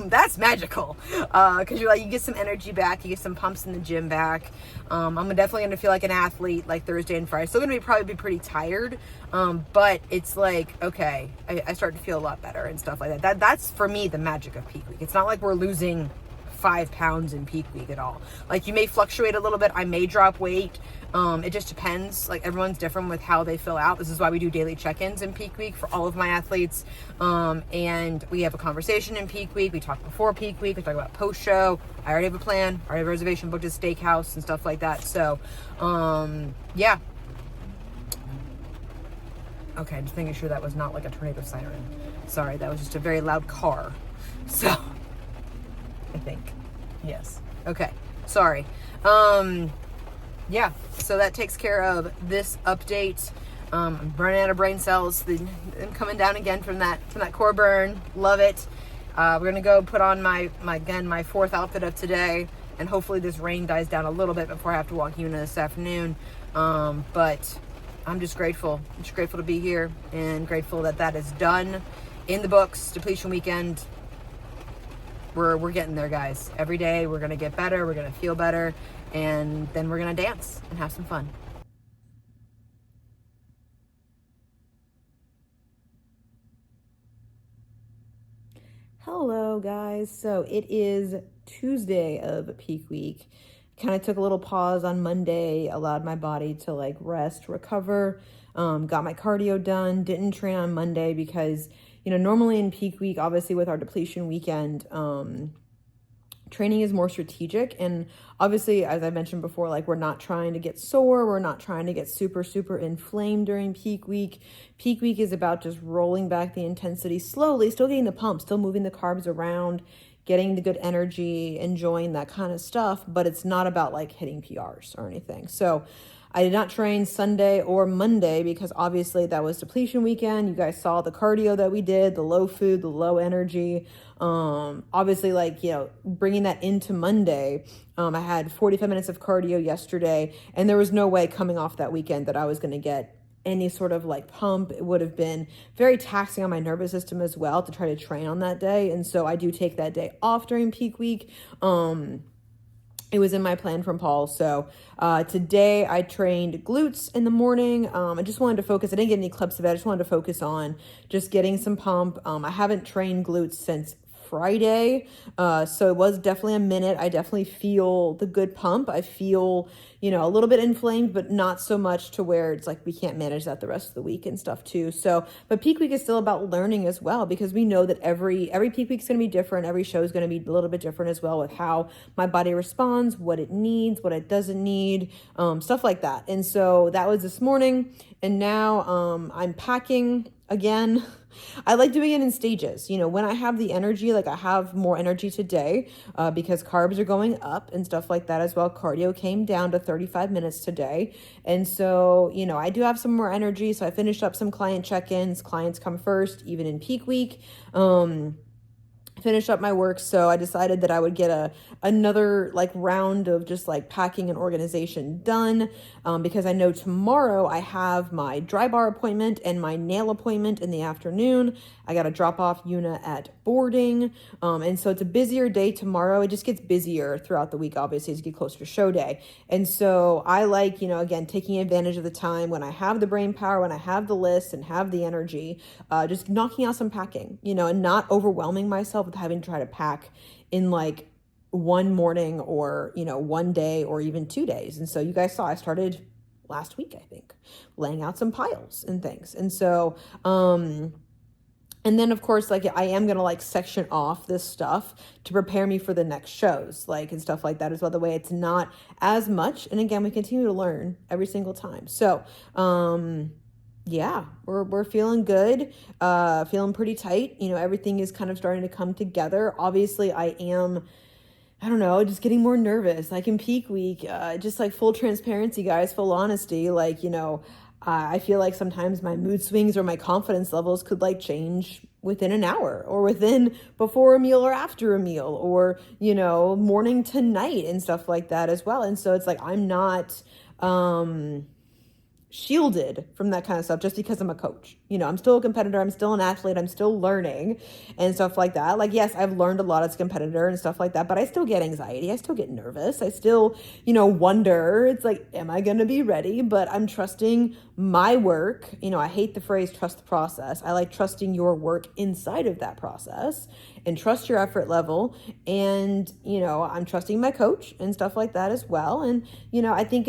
Speaker 1: That's magical. Cause you get some energy back, you get some pumps in the gym back. I'm definitely going to feel like an athlete like Thursday and Friday. Still going to probably be pretty tired. But it's like, okay, I start to feel a lot better and stuff like that. That's for me, the magic of peak week. It's not like we're losing 5 pounds in peak week at all. Like, you may fluctuate a little bit. I may drop weight. It just depends. Like, everyone's different with how they fill out. This is why we do daily check-ins in peak week for all of my athletes. And we have a conversation in peak week. We talk before peak week. We talk about post-show. I already have a plan. I already have a reservation booked at steakhouse and stuff like that. So, yeah. Okay, just making sure that was not like a tornado siren. Sorry, that was just a very loud car. So, I think. Yes. Okay. Sorry. Yeah. So that takes care of this update. I'm running out of brain cells. I'm coming down again from that core burn. Love it. We're gonna go put on my 4th outfit of today, and hopefully this rain dies down a little bit before I have to walk Una this afternoon. But I'm just grateful. I'm just grateful to be here and grateful that is done in the books. Depletion weekend. We're getting there, guys. Every day we're gonna get better, we're gonna feel better, and then we're gonna dance and have some fun. Hello, guys. So it is Tuesday of peak week. Kind of took a little pause on Monday, allowed my body to like rest, recover, got my cardio done, didn't train on Monday because normally in peak week, obviously with our depletion weekend, training is more strategic. And obviously, as I mentioned before, like, we're not trying to get sore. We're not trying to get super, super inflamed during peak week. Peak week is about just rolling back the intensity slowly, still getting the pump, still moving the carbs around, getting the good energy, enjoying that kind of stuff. But it's not about like hitting PRs or anything. So I did not train Sunday or Monday because obviously that was depletion weekend. You guys saw the cardio that we did, the low food, the low energy. Obviously, bringing that into Monday, I had 45 minutes of cardio yesterday, and there was no way coming off that weekend that I was going to get any sort of like pump. It would have been very taxing on my nervous system as well to try to train on that day. And so I do take that day off during peak week. It was in my plan from Paul. So today I trained glutes in the morning. I just wanted to focus. I didn't get any clips of it. I just wanted to focus on just getting some pump. I haven't trained glutes since Friday. So it was definitely a minute. I definitely feel the good pump. I feel, a little bit inflamed, but not so much to where it's like we can't manage that the rest of the week and stuff too. So, but peak week is still about learning as well, because we know that every peak week is going to be different. Every show is going to be a little bit different as well with how my body responds, what it needs, what it doesn't need, stuff like that. And so that was this morning. And now I'm packing again. I like doing it in stages. When I have the energy, like I have more energy today because carbs are going up and stuff like that as well. Cardio came down to 35 minutes today. And so, I do have some more energy. So I finished up some client check-ins. Clients come first, even in peak week. Finish up my work. So I decided that I would get another like round of just like packing and organization done because I know tomorrow I have my dry bar appointment and my nail appointment in the afternoon. I got to drop off Una at boarding. And so it's a busier day tomorrow. It just gets busier throughout the week, obviously, as you get closer to show day. And so I like, again, taking advantage of the time when I have the brain power, when I have the list and have the energy, just knocking out some packing, and not overwhelming myself with having to try to pack in like one morning or, one day or even 2 days. And so you guys saw I started last week, I think, laying out some piles and things. And so, and then of course, like I am going to like section off this stuff to prepare me for the next shows, like, and stuff like that as well. The way it's not as much. And again, we continue to learn every single time. So, yeah, we're feeling good, feeling pretty tight. Everything is kind of starting to come together. Obviously I don't know, just getting more nervous. Like in peak week, just like full transparency, guys, full honesty, like, I feel like sometimes my mood swings or my confidence levels could like change within an hour or before a meal or after a meal or, morning to night and stuff like that as well. And so it's like, I'm not shielded from that kind of stuff just because I'm a coach. You know, I'm still a competitor. I'm still an athlete. I'm still learning and stuff like that. Like, yes, I've learned a lot as a competitor and stuff like that, but I still get anxiety. I still get nervous. I still, you know, wonder. It's like, am I going to be ready? But I'm trusting my work. You know, I hate the phrase trust the process. I like trusting your work inside of that process and trust your effort level. And, you know, I'm trusting my coach and stuff like that as well. And, you know, I think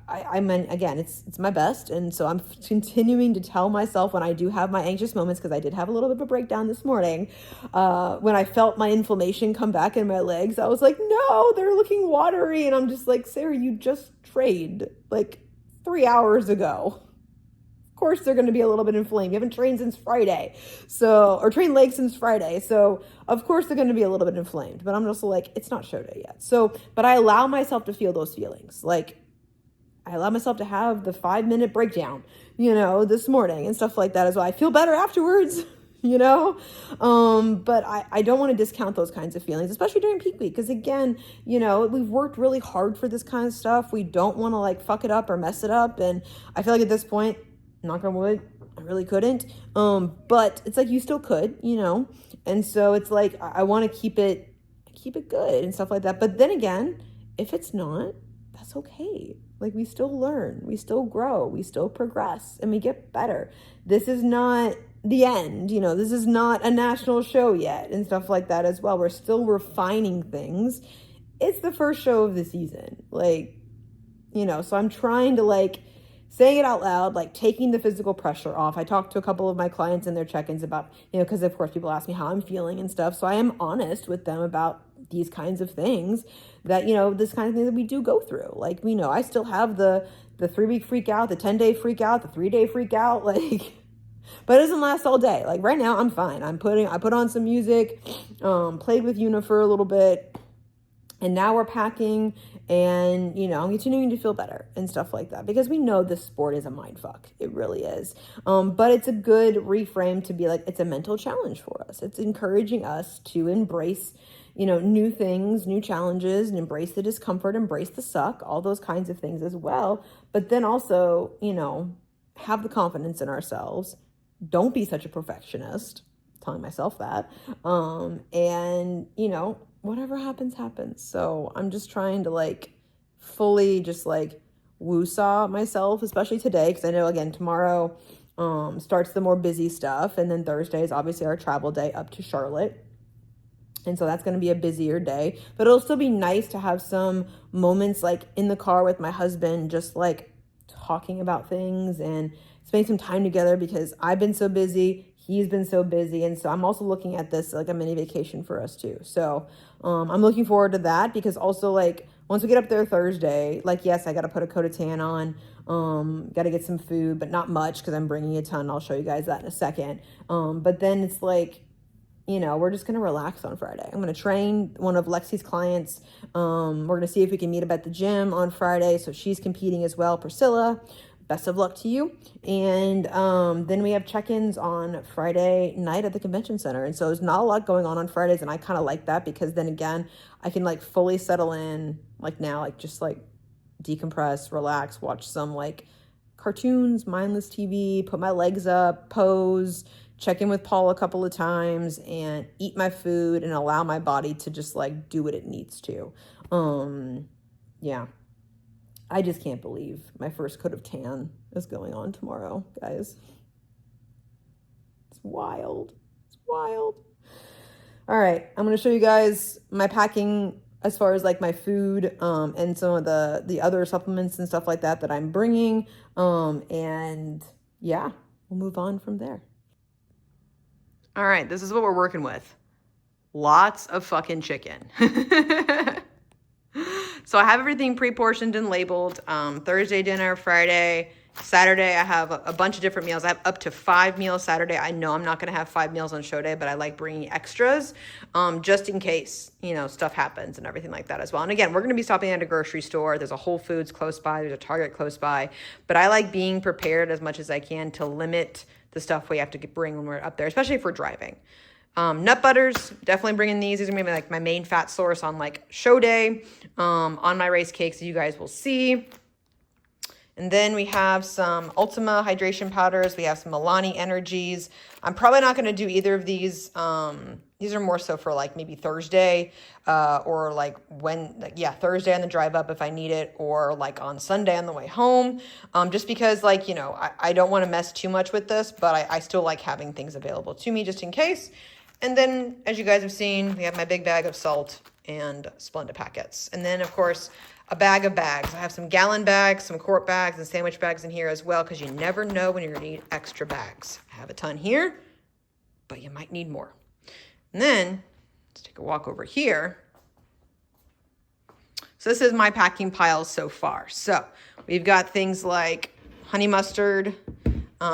Speaker 1: I mean, again, it's my best. And so I'm continuing to tell myself when I do have my anxious moments, because I did have a little bit of a breakdown this morning, when I felt my inflammation come back in my legs, I was like, no, they're looking watery. And I'm just like, Sarah, you just trained like 3 hours ago. Of course, they're going to be a little bit inflamed. You haven't trained since Friday. Or trained legs since Friday. So of course they're going to be a little bit inflamed, but I'm just like, it's not show day yet. So, but I allow myself to feel those feelings. Like, I allow myself to have the 5-minute breakdown, you know, this morning and stuff like that as well. I feel better afterwards, you know, but I don't want to discount those kinds of feelings, especially during peak week. Because again, you know, we've worked really hard for this kind of stuff. We don't want to like fuck it up or mess it up. And I feel like at this point, knock on wood, I really couldn't. But it's like you still could, you know, and so it's like I want to keep it good and stuff like that. But then again, if it's not, that's okay. Like, we still learn, we still grow, we still progress, and we get better. This is not the end, you know, this is not a national show yet and stuff like that as well. We're still refining things. It's the first show of the season, like, you know, so I'm trying to like saying it out loud, like taking the physical pressure off. I talked to a couple of my clients in their check-ins about, you know, because of course people ask me how I'm feeling and stuff. So I am honest with them about these kinds of things that, you know, this kind of thing that we do go through. Like, we know I still have the 3-week freak out, the 10-day freak out, the 3-day freak out, like, but it doesn't last all day. Like right now I'm fine. I put on some music, played with Una for a little bit, and now we're packing, and, you know, I'm continuing to feel better and stuff like that, because we know this sport is a mind fuck. It really is. But it's a good reframe to be like, it's a mental challenge for us. It's encouraging us to embrace, you know, new things, new challenges, and embrace the discomfort, embrace the suck, all those kinds of things as well. But then also, you know, have the confidence in ourselves. Don't be such a perfectionist. I'm telling myself that. And, you know, whatever happens, happens. So I'm just trying to like fully just like woo-saw myself, especially today, because I know, again, tomorrow starts the more busy stuff. And then Thursday is obviously our travel day up to Charlotte. And so that's going to be a busier day, but it'll still be nice to have some moments like in the car with my husband, just like talking about things and spending some time together, because I've been so busy. He's been so busy. And so I'm also looking at this like a mini vacation for us too. So I'm looking forward to that, because also like once we get up there Thursday, like, yes, I got to put a coat of tan on, got to get some food, but not much, because I'm bringing a ton. I'll show you guys that in a second. But then it's like, you know, we're just going to relax on Friday. I'm going to train one of Lexi's clients. We're going to see if we can meet up at the gym on Friday. So she's competing as well. Priscilla, best of luck to you. And then we have check-ins on Friday night at the convention center. And so there's not a lot going on Fridays. And I kind of like that, because then again, I can like fully settle in, like now, like just like decompress, relax, watch some like cartoons, mindless TV, put my legs up, pose, check in with Paul a couple of times, and eat my food and allow my body to just like do what it needs to. Yeah. I just can't believe my first coat of tan is going on tomorrow, guys. It's wild. It's wild. All right. I'm going to show you guys my packing as far as like my food, and some of the other supplements and stuff like that I'm bringing. And yeah, we'll move on from there. All right, this is what we're working with. Lots of fucking chicken. So I have everything pre-portioned and labeled. Thursday dinner, Friday, Saturday, I have a bunch of different meals. I have up to 5 meals Saturday. I know I'm not going to have 5 meals on show day, but I like bringing extras just in case, you know, stuff happens and everything like that as well. And again, we're going to be stopping at a grocery store. There's a Whole Foods close by. There's a Target close by. But I like being prepared as much as I can to limit the stuff we have to bring when we're up there, especially if we're driving. Nut butters, definitely bringing these. These are going to be like my main fat source on like show day, on my race cakes, you guys will see. And then we have some Ultima hydration powders. We have some Milani Energies. I'm probably not going to do either of these. These are more so for like maybe Thursday or like Thursday on the drive up if I need it, or like on Sunday on the way home. Just because like, you know, I don't want to mess too much with this, but I still like having things available to me just in case. And then, as you guys have seen, we have my big bag of salt and Splenda packets. And then, of course, a bag of bags. I have some gallon bags, some quart bags, and sandwich bags in here as well, because you never know when you're going to need extra bags. I have a ton here, but you might need more. And then, let's take a walk over here. So this is my packing pile so far. So we've got things like honey mustard.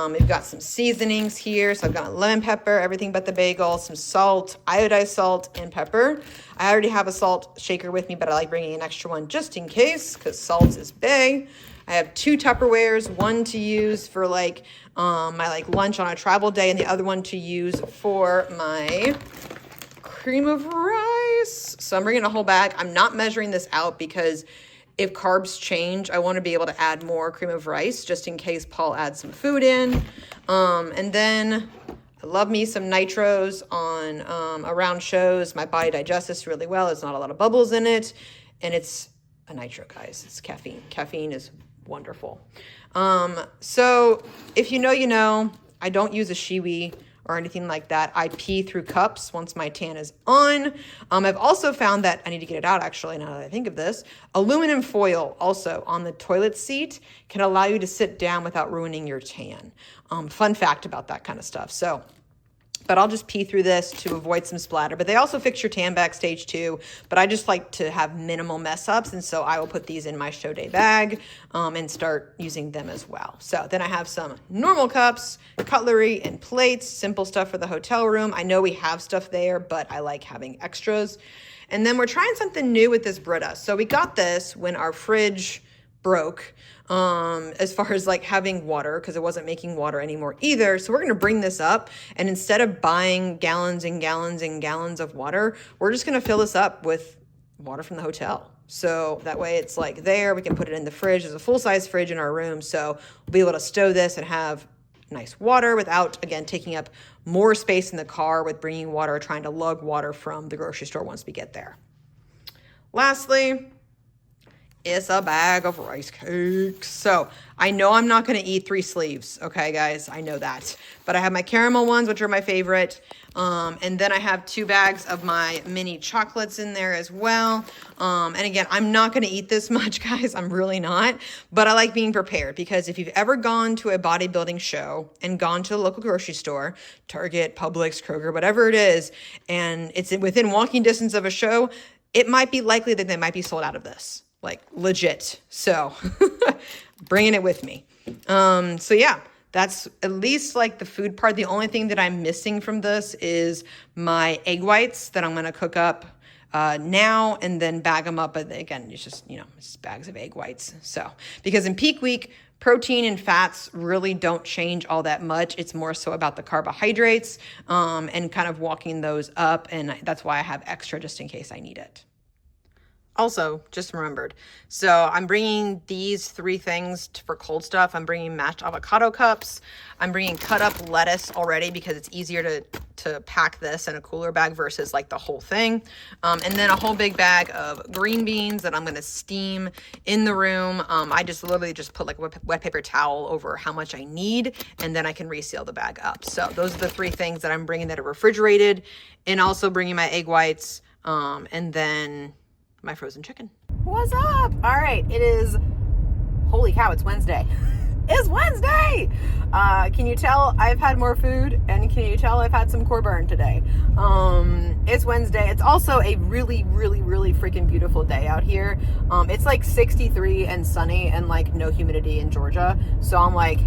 Speaker 1: We've got some seasonings here. So I've got lemon pepper, everything but the bagel, some salt, iodized salt, and pepper. I already have a salt shaker with me, but I like bringing an extra one just in case, because salt is big. I have 2 Tupperwares, one to use for like my like lunch on a travel day, and the other one to use for my cream of rice. So I'm bringing a whole bag. I'm not measuring this out because if carbs change, I want to be able to add more cream of rice just in case Paul adds some food in. And then I love me some nitros on around shows. My body digests this really well. There's not a lot of bubbles in it. And it's a nitro, guys. It's caffeine. Caffeine is wonderful. So if you know, you know, I don't use a Shiwi or anything like that. I pee through cups once my tan is on. I've also found that, I need to get it out actually now that I think of this, aluminum foil also on the toilet seat can allow you to sit down without ruining your tan. Fun fact about that kind of stuff. So, but I'll just pee through this to avoid some splatter. But they also fix your tan backstage too. But I just like to have minimal mess ups. And so I will put these in my show day bag and start using them as well. So then I have some normal cups, cutlery, and plates, simple stuff for the hotel room. I know we have stuff there, but I like having extras. And then we're trying something new with this Brita. So we got this when our fridge broke, as far as like having water, because it wasn't making water anymore either. So we're going to bring this up, and instead of buying gallons and gallons and gallons of water, we're just going to fill this up with water from the hotel. So that way it's like there, we can put it in the fridge. There's a full-size fridge in our room, so we'll be able to stow this and have nice water without, again, taking up more space in the car with bringing water or trying to lug water from the grocery store once we get there. Lastly, it's a bag of rice cakes. So I know I'm not going to eat 3 sleeves. Okay, guys, I know that. But I have my caramel ones, which are my favorite. And then I have 2 bags of my mini chocolates in there as well. And again, I'm not going to eat this much, guys. I'm really not. But I like being prepared, because if you've ever gone to a bodybuilding show and gone to the local grocery store, Target, Publix, Kroger, whatever it is, and it's within walking distance of a show, it might be likely that they might be sold out of this. Like legit. So bringing it with me. So yeah, that's at least like the food part. The only thing that I'm missing from this is my egg whites that I'm going to cook up now and then bag them up. But again, it's just, you know, it's bags of egg whites. So, because in peak week, protein and fats really don't change all that much. It's more so about the carbohydrates and kind of walking those up. And that's why I have extra just in case I need it. Also, just remembered, so I'm bringing these 3 things for cold stuff. I'm bringing mashed avocado cups. I'm bringing cut up lettuce already because it's easier to pack this in a cooler bag versus like the whole thing. And then a whole big bag of green beans that I'm going to steam in the room. I just literally just put like a wet paper towel over how much I need, and then I can reseal the bag up. So those are the 3 things that I'm bringing that are refrigerated, and also bringing my egg whites, and then my frozen chicken. What's up? All right, it is, holy cow, it's Wednesday. It's Wednesday! Can you tell I've had more food, and can you tell I've had some core burn today? It's Wednesday. It's also a really, really, really freaking beautiful day out here. It's like 63 and sunny and like no humidity in Georgia. So I'm like,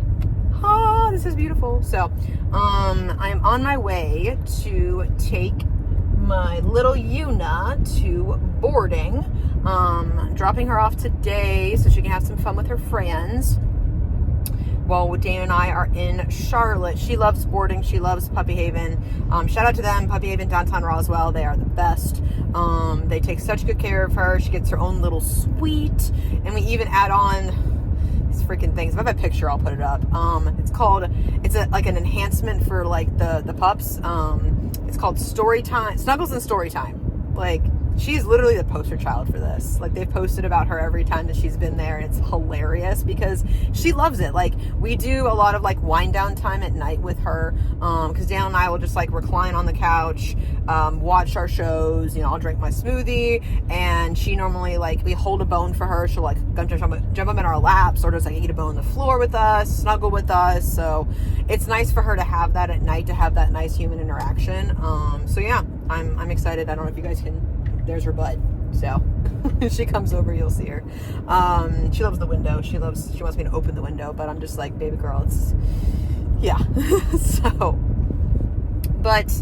Speaker 1: oh, this is beautiful. So I'm on my way to take my little Yuna to boarding, dropping her off today so she can have some fun with her friends while Dana and I are in Charlotte. She loves boarding. She loves Puppy Haven. Shout out to them, Puppy Haven, downtown Roswell. They are the best. They take such good care of her. She gets her own little suite, and we even add on these freaking things. If I have a picture, I'll put it up. It's like an enhancement for like the pups. It's called Story Time, Snuggles and Story Time. Like, she's literally the poster child for this. Like, they've posted about her every time that she's been there, and it's hilarious because she loves it. Like, we do a lot of like wind down time at night with her, because Dan and I will just like recline on the couch, watch our shows. You know, I'll drink my smoothie, and she normally, like, we hold a bone for her. She'll like jump up in our laps, or just like eat a bone on the floor with us, snuggle with us. So it's nice for her to have that at night, to have that nice human interaction. So yeah, I'm excited. I don't know if you guys can. There's her butt. So if she comes over, you'll see her. She loves the window. She wants me to open the window, but I'm just like, baby girl, it's, yeah. So, but,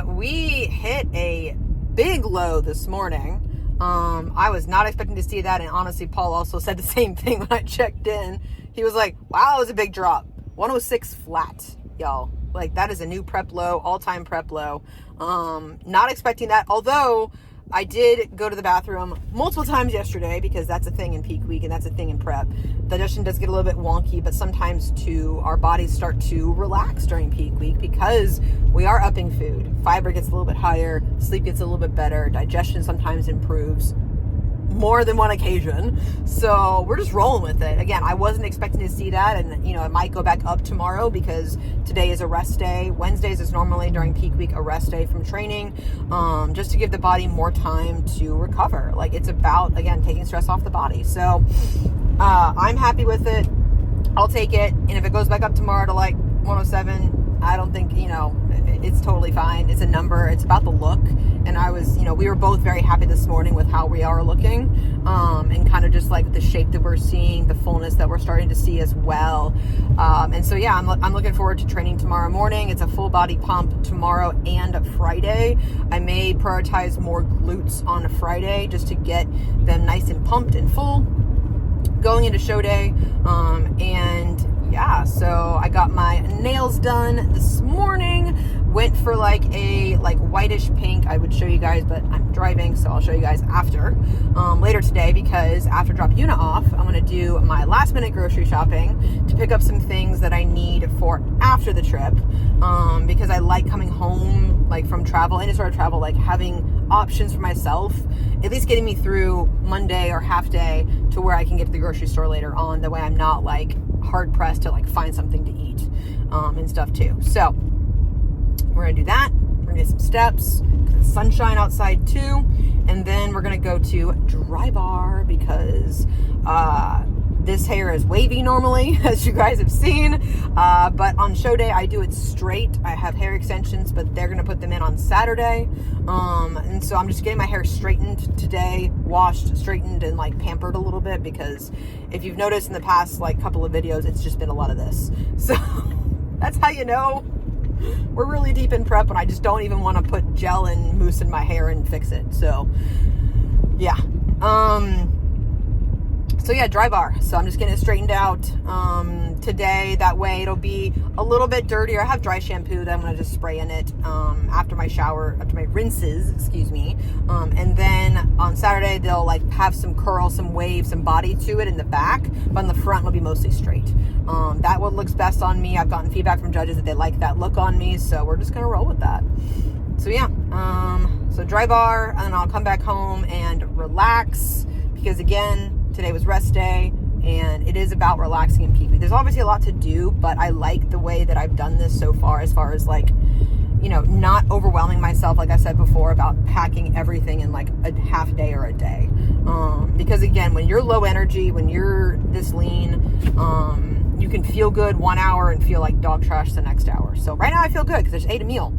Speaker 1: we hit a big low this morning. I was not expecting to see that. And honestly, Paul also said the same thing when I checked in. He was like, wow, it was a big drop. 106 flat, y'all. Like, that is a new prep low, all-time prep low. Not expecting that, although I did go to the bathroom multiple times yesterday, because that's a thing in peak week and that's a thing in prep. Digestion does get a little bit wonky, but sometimes too, our bodies start to relax during peak week because we are upping food. Fiber gets a little bit higher, sleep gets a little bit better, digestion sometimes improves. More than one occasion. So we're just rolling with it. Again, I wasn't expecting to see that, and you know, it might go back up tomorrow because today is a rest day. Wednesdays is normally during peak week a rest day from training, just to give the body more time to recover. Like, it's about, again, taking stress off the body. So I'm happy with it. I'll take it. And if it goes back up tomorrow to like 107, I don't think, you know, it's totally fine. It's a number. It's about the look. And I was, you know, we were both very happy this morning with how we are looking, and kind of just like the shape that we're seeing, the fullness that we're starting to see as well. And so, yeah, I'm looking forward to training tomorrow morning. It's a full body pump tomorrow and Friday. I may prioritize more glutes on a Friday just to get them nice and pumped and full going into show day. And yeah, so I got my nails done this morning. Went for like a whitish pink. I would show you guys, but I'm driving, so I'll show you guys after, later today, because after drop Una off, I'm going to do my last minute grocery shopping to pick up some things that I need for after the trip, because I like coming home like from travel, any sort of travel, like having options for myself, at least getting me through Monday or half day to where I can get to the grocery store later on. That way I'm not like hard pressed to like find something to eat, and stuff too. So we're gonna do that. We're gonna get some steps, sunshine outside too, and then we're gonna go to Dry Bar because this hair is wavy normally, as you guys have seen, but on show day I do it straight. I have hair extensions, but they're gonna put them in on Saturday, and so I'm just getting my hair straightened today, washed, straightened, and like pampered a little bit, because if you've noticed in the past like couple of videos, it's just been a lot of this. So that's how you know we're really deep in prep, and I just don't even want to put gel and mousse in my hair and fix it. So yeah, so yeah, Dry Bar. So I'm just getting it straightened out today. That way it'll be a little bit dirtier. I have dry shampoo that I'm going to just spray in it after my shower, after my rinses, excuse me. And then on Saturday, they'll like have some curl, some wave, some body to it in the back, but on the front will be mostly straight. That one looks best on me. I've gotten feedback from judges that they like that look on me, so we're just going to roll with that. So yeah, so Dry Bar, and then I'll come back home and relax, because again, today was rest day, and it is about relaxing in peak week. There's obviously a lot to do, but I like the way that I've done this so far, as far as like, you know, not overwhelming myself, like I said before, about packing everything in like a half day or a day. Because again, when you're low energy, when you're this lean, you can feel good 1 hour and feel like dog trash the next hour. So right now I feel good because I just ate a meal.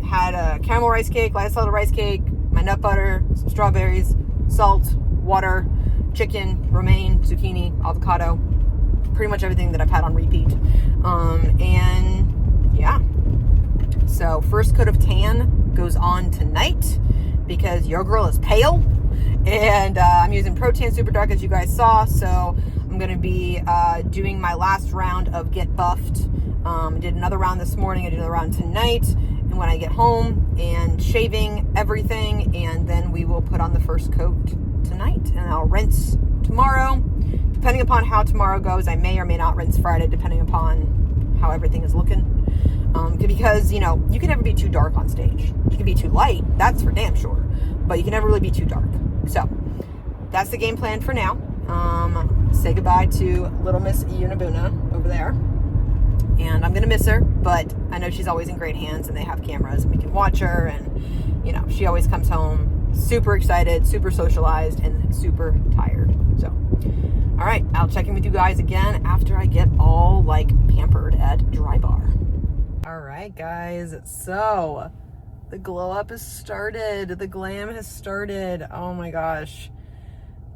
Speaker 1: Had a caramel rice cake, light salted rice cake, my nut butter, some strawberries, salt, water, chicken, romaine, zucchini, avocado, pretty much everything that I've had on repeat. And yeah, so first coat of tan goes on tonight because your girl is pale, and I'm using Protein Super Dark, as you guys saw. So I'm going to be doing my last round of Get Buffed. I did another round this morning. I did another round tonight. And when I get home, and shaving everything, and then we will put on the first coat tonight, and I'll rinse tomorrow, depending upon how tomorrow goes, I may or may not rinse Friday, depending upon how everything is looking. Because, you know, you can never be too dark on stage. You can be too light, that's for damn sure. But you can never really be too dark. So, that's the game plan for now. Say goodbye to little Miss Unibuna over there. And I'm going to miss her, but I know she's always in great hands, and they have cameras, and we can watch her. And, you know, she always comes home super excited, super socialized, and super tired. So, all right, I'll check in with you guys again after I get all, like, pampered at Dry Bar. All right, guys, so the glow up has started. The glam has started. Oh my gosh.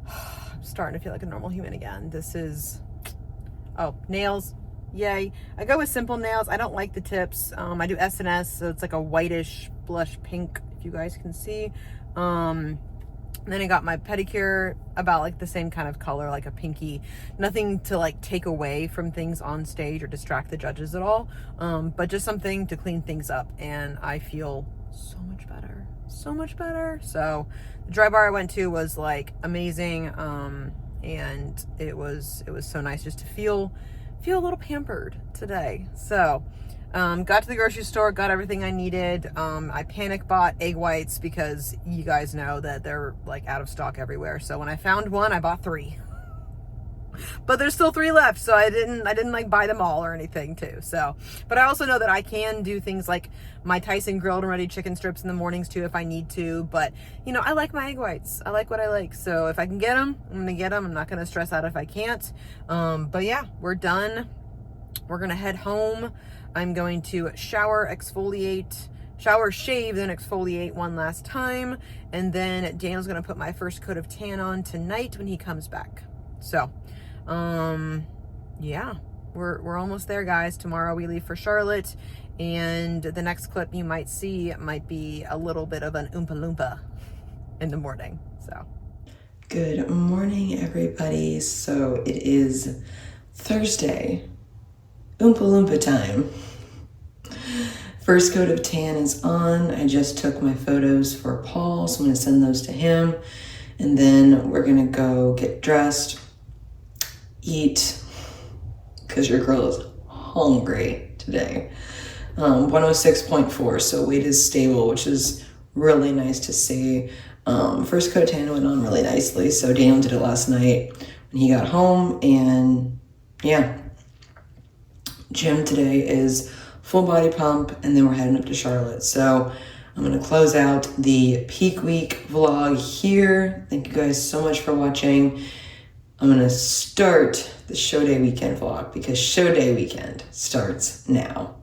Speaker 1: I'm starting to feel like a normal human again. This is, oh, nails. Yay. I go with simple nails. I don't like the tips. I do S&S, so it's like a whitish blush pink, if you guys can see. Then I got my pedicure about like the same kind of color, like a pinky. Nothing to like take away from things on stage or distract the judges at all. But just something to clean things up. And I feel so much better. So much better. So the Dry Bar I went to was like amazing. And it was so nice just to feel a little pampered today. So got to the grocery store, got everything I needed. I panic bought egg whites because you guys know that they're like out of stock everywhere. So when I found one, I bought 3. But there's still 3 left, so I didn't like buy them all or anything too. So, but I also know that I can do things like my Tyson grilled and ready chicken strips in the mornings too if I need to. But you know, I like my egg whites. I like what I like. So if I can get them, I'm gonna get them. I'm not gonna stress out if I can't. But yeah, we're done. We're gonna head home. I'm going to shower, shave, then exfoliate one last time. And then Daniel's gonna put my first coat of tan on tonight when he comes back. So, yeah, we're almost there, guys. Tomorrow we leave for Charlotte, and the next clip you might see might be a little bit of an Oompa Loompa in the morning. So, good morning, everybody. So it is Thursday, Oompa Loompa time. First coat of tan is on. I just took my photos for Paul, so I'm gonna send those to him, and then we're gonna go get dressed, eat, because your girl is hungry today. 106.4, so weight is stable, which is really nice to see. First coat of tan went on really nicely, so Daniel did it last night when he got home, and yeah. Gym today is full body pump, and then we're heading up to Charlotte. So I'm going to close out the peak week vlog here. Thank you guys so much for watching. I'm going to start the show day weekend vlog because show day weekend starts now.